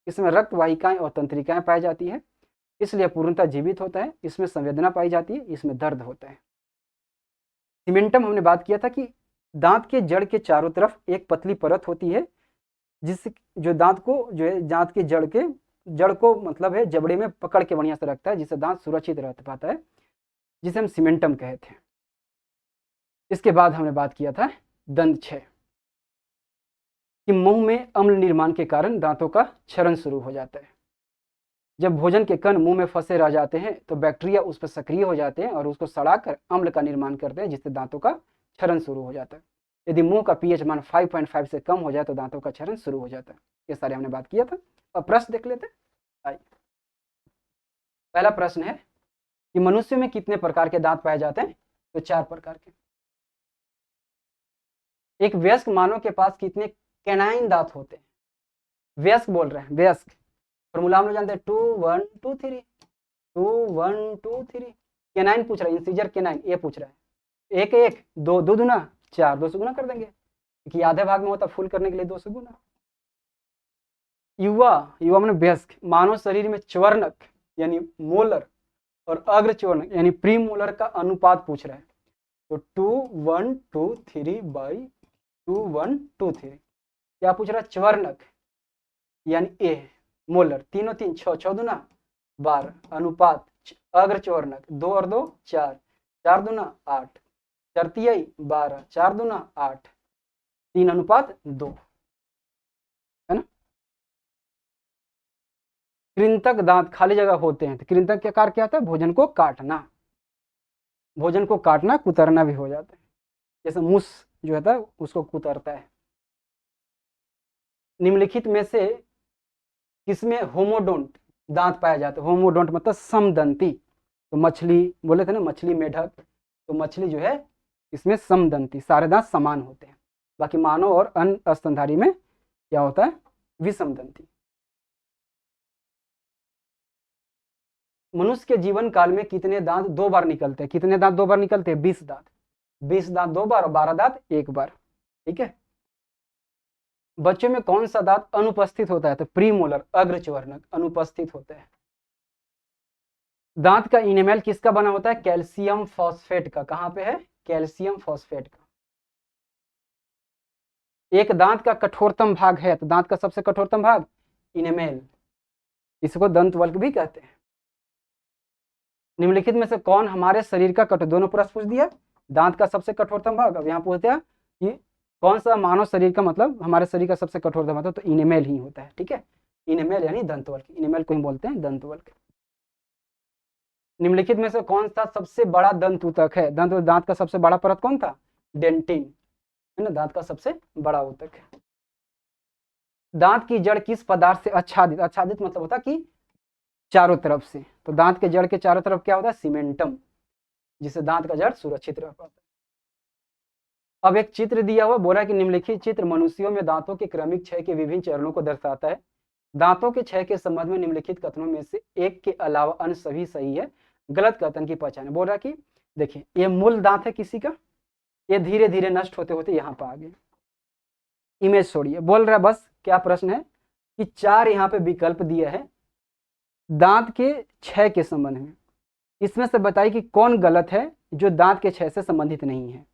इसमें रक्त वाहिकाएं और तंत्रिकाएं पाई जाती है, इसलिए पूर्णतः जीवित होता है। इसमें संवेदना पाई जाती है, इसमें दर्द होता है। सीमेंटम हमने बात किया था कि दांत के जड़ के चारों तरफ एक पतली परत होती है, जिससे जो दांत के जड़ को मतलब है जबड़े में पकड़ के बढ़िया से रखता है, जिससे दांत सुरक्षित रह पाता है, जिसे हम सीमेंटम कहते हैं। इसके बाद हमने बात किया था दंत क्षय, कि मुंह में अम्ल निर्माण के कारण दांतों का क्षरण शुरू हो जाता है। जब भोजन के कण मुंह में फंसे रह जाते हैं तो बैक्टीरिया उस पर सक्रिय हो जाते हैं और उसको सड़ाकर अम्ल का निर्माण करते हैं, जिससे दांतों का क्षरण शुरू हो जाता है। यदि मुंह का पीएच मान 5.5 से कम हो जाए तो दांतों का क्षरण शुरू हो जाता है। ये सारे हमने बात किया था। अब प्रश्न देख लेते हैं। पहला प्रश्न है कि मनुष्य में कितने प्रकार के दांत पाए जाते हैं? तो 4 प्रकार के। एक वयस्क मानव के पास कितने कैनाइन दांत होते हैं? वयस्क बोल रहे हैं, वयस्क। फॉर्मूला हम लोग जानते हैं 2 1 2 3, 2 1 2 3। कैनाइन पूछ रहा है, इंसीजर कैनाइन ये पूछ रहा है। 1 1 2 2 दूना 4, 2 से गुना कर देंगे क्योंकि आधे भाग में होता, फुल करने के लिए 2 से गुना। युवा, युवा मैंने वयस्क मानव शरीर में च्वर्णक यानी मोलर और अग्र च्वर्णक यानी प्री मोलर का अनुपात पूछ रहा है। तो 2 1 2 3 बाई 2 1 2 3। क्या पूछ रहा है? च्वर्णक यानी ए, मोलर 3 और 3 6, 6 दूना 12, अनुपात अग्र च्वर्णक 2 और 2 4, 4 दूना 8, 4 तिहाई 12, 4 दूना 8, 3 अनुपात 2, है ना। कृंतक दांत खाली जगह होते हैं। तो कृंतक के कार्य क्या होता है? भोजन को काटना, भोजन को काटना, कुतरना भी हो जाता है। जैसे मूस जो होता है उसको कुतरता है। निम्नलिखित में से किसमें होमोडोंट दांत पाया जाता है? होमोडोंट मतलब समदंती। तो मछली बोले थे ना, मछली, मेढक, तो मछली जो है इसमें समदंती, सारे दांत समान होते हैं। बाकी मानव और अन्य स्तनधारी में क्या होता है? विषमदंती। मनुष्य के जीवन काल में कितने दांत 2 बार निकलते हैं? कितने दांत 2 बार निकलते हैं? 20 दांत। 20 दांत 2 बार और 12 दांत 1 बार। ठीक है। बच्चों में कौन सा दांत अनुपस्थित होता है? तो प्रीमोलर, अग्रच्वर्णक अनुपस्थित होता है। दांत का इनेमेल किसका बना होता है? कैल्शियम फॉस्फेट का। कहां पे है? कैल्शियम फॉस्फेट का। एक दांत का कठोरतम भाग है, तो दांत का सबसे कठोरतम भाग इनेमेल, इसको दंतवल्क भी कहते हैं। निम्नलिखित में से कौन हमारे शरीर का दोनों प्रश्न पूछ दिया, दांत का सबसे कठोरतम भाग। अब यहाँ पूछते हैं कि कौन सा मानव शरीर का, मतलब हमारे शरीर का सबसे कठोरतम भाग, तो इनेमेल ही होता है। ठीक है, इनेमेल यानी दंतवल्क, इनेमेल को ही बोलते हैं दंतवल्क। निम्नलिखित में से कौन सा सबसे बड़ा दंत ऊतक है? दांत का सबसे बड़ा परत कौन था? डेंटिन, है ना, दांत का सबसे बड़ा ऊतक है। दांत की जड़ किस पदार्थ से आच्छादित? आच्छादित मतलब होता कि चारों तरफ से। तो दांत के जड़ के चारों तरफ क्या होता है? सीमेंटम, जिससे दांत का जड़ सुरक्षित रह पाता है। अब एक चित्र दिया हुआ, बोला कि निम्नलिखित चित्र मनुष्यों में दांतों के क्रमिक क्षय के विभिन्न चरणों को दर्शाता है। दांतों के क्षय के संबंध में निम्नलिखित कथनों में से एक के अलावा अन्य सभी सही है। गलत कथन की पहचान। बोल रहा कि देखिए, ये मूल दांत है किसी का, ये धीरे धीरे नष्ट होते होते यहाँ पर आ गए। इमेज छोड़िए, बोल रहा बस क्या प्रश्न है कि 4 यहाँ पे विकल्प दिए है दांत के क्षय के संबंध में। इसमें से बताइए कि कौन गलत है जो दांत के क्षय से संबंधित नहीं है।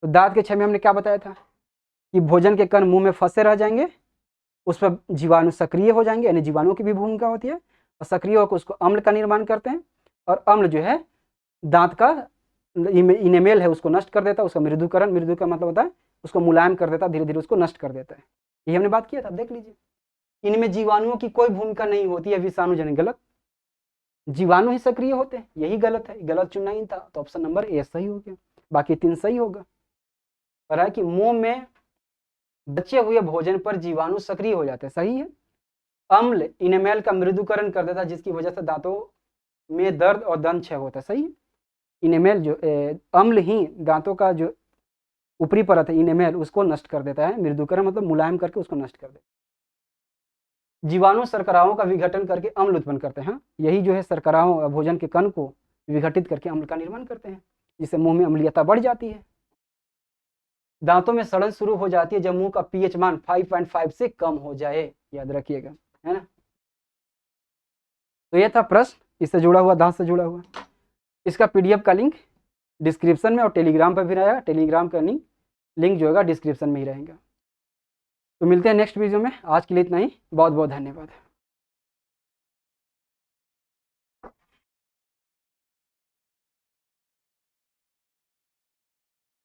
तो दांत के क्षय में हमने क्या बताया था कि भोजन के कण मुंह में फंसे रह जाएंगे, उस पर जीवाणु सक्रिय हो जाएंगे, यानी जीवाणुओं की भी भूमिका होती है, और सक्रिय होकर उसको अम्ल का निर्माण करते हैं, और अम्ल जो है दांत का इनेमेल है उसको नष्ट कर देता है, उसका मृदुकरण, मृदु का मतलब होता है उसको मुलायम कर देता है, धीरे धीरे उसको नष्ट कर देता है। ये हमने बात किया था, देख लीजिए। इनमें जीवाणुओं की कोई भूमिका नहीं होती है, विषाणु जनित। गलत, जीवाणु ही सक्रिय होते हैं, यही गलत है, गलत चुनना ही था। तो ऑप्शन नंबर ए सही हो गया, बाकी 3 सही होगा। पर है कि मुंह में बचे हुए भोजन पर जीवाणु सक्रिय हो जाते हैं, सही है। अम्ल इनेमेल का मृदुकरण कर देता है, जिसकी वजह से दांतों में दर्द और दंत क्षय होता है, सही है। इनेमेल जो अम्ल ही दांतों का जो ऊपरी परत है इनेमेल, उसको नष्ट कर देता है। मृदुकरण मतलब मुलायम करके उसको नष्ट कर देता है। जीवाणु शर्कराओं का विघटन करके अम्ल उत्पन्न करते हैं। यही जो है शर्कराओं भोजन के कण को विघटित करके अम्ल का निर्माण करते हैं, जिससे मुंह में अम्लीयता बढ़ जाती है। दांतों में सड़न शुरू हो जाती है जब मुंह का पीएच मान 5.5 से कम हो जाए, याद रखिएगा, है ना। तो ये था प्रश्न, इससे जुड़ा हुआ, दांत से जुड़ा हुआ। इसका पीडीएफ का लिंक डिस्क्रिप्शन में और टेलीग्राम पर भी रहेगा। टेलीग्राम का लिंक जो होगा डिस्क्रिप्शन में ही रहेगा। तो मिलते हैं नेक्स्ट वीडियो में। आज के लिए इतना ही, बहुत बहुत धन्यवाद।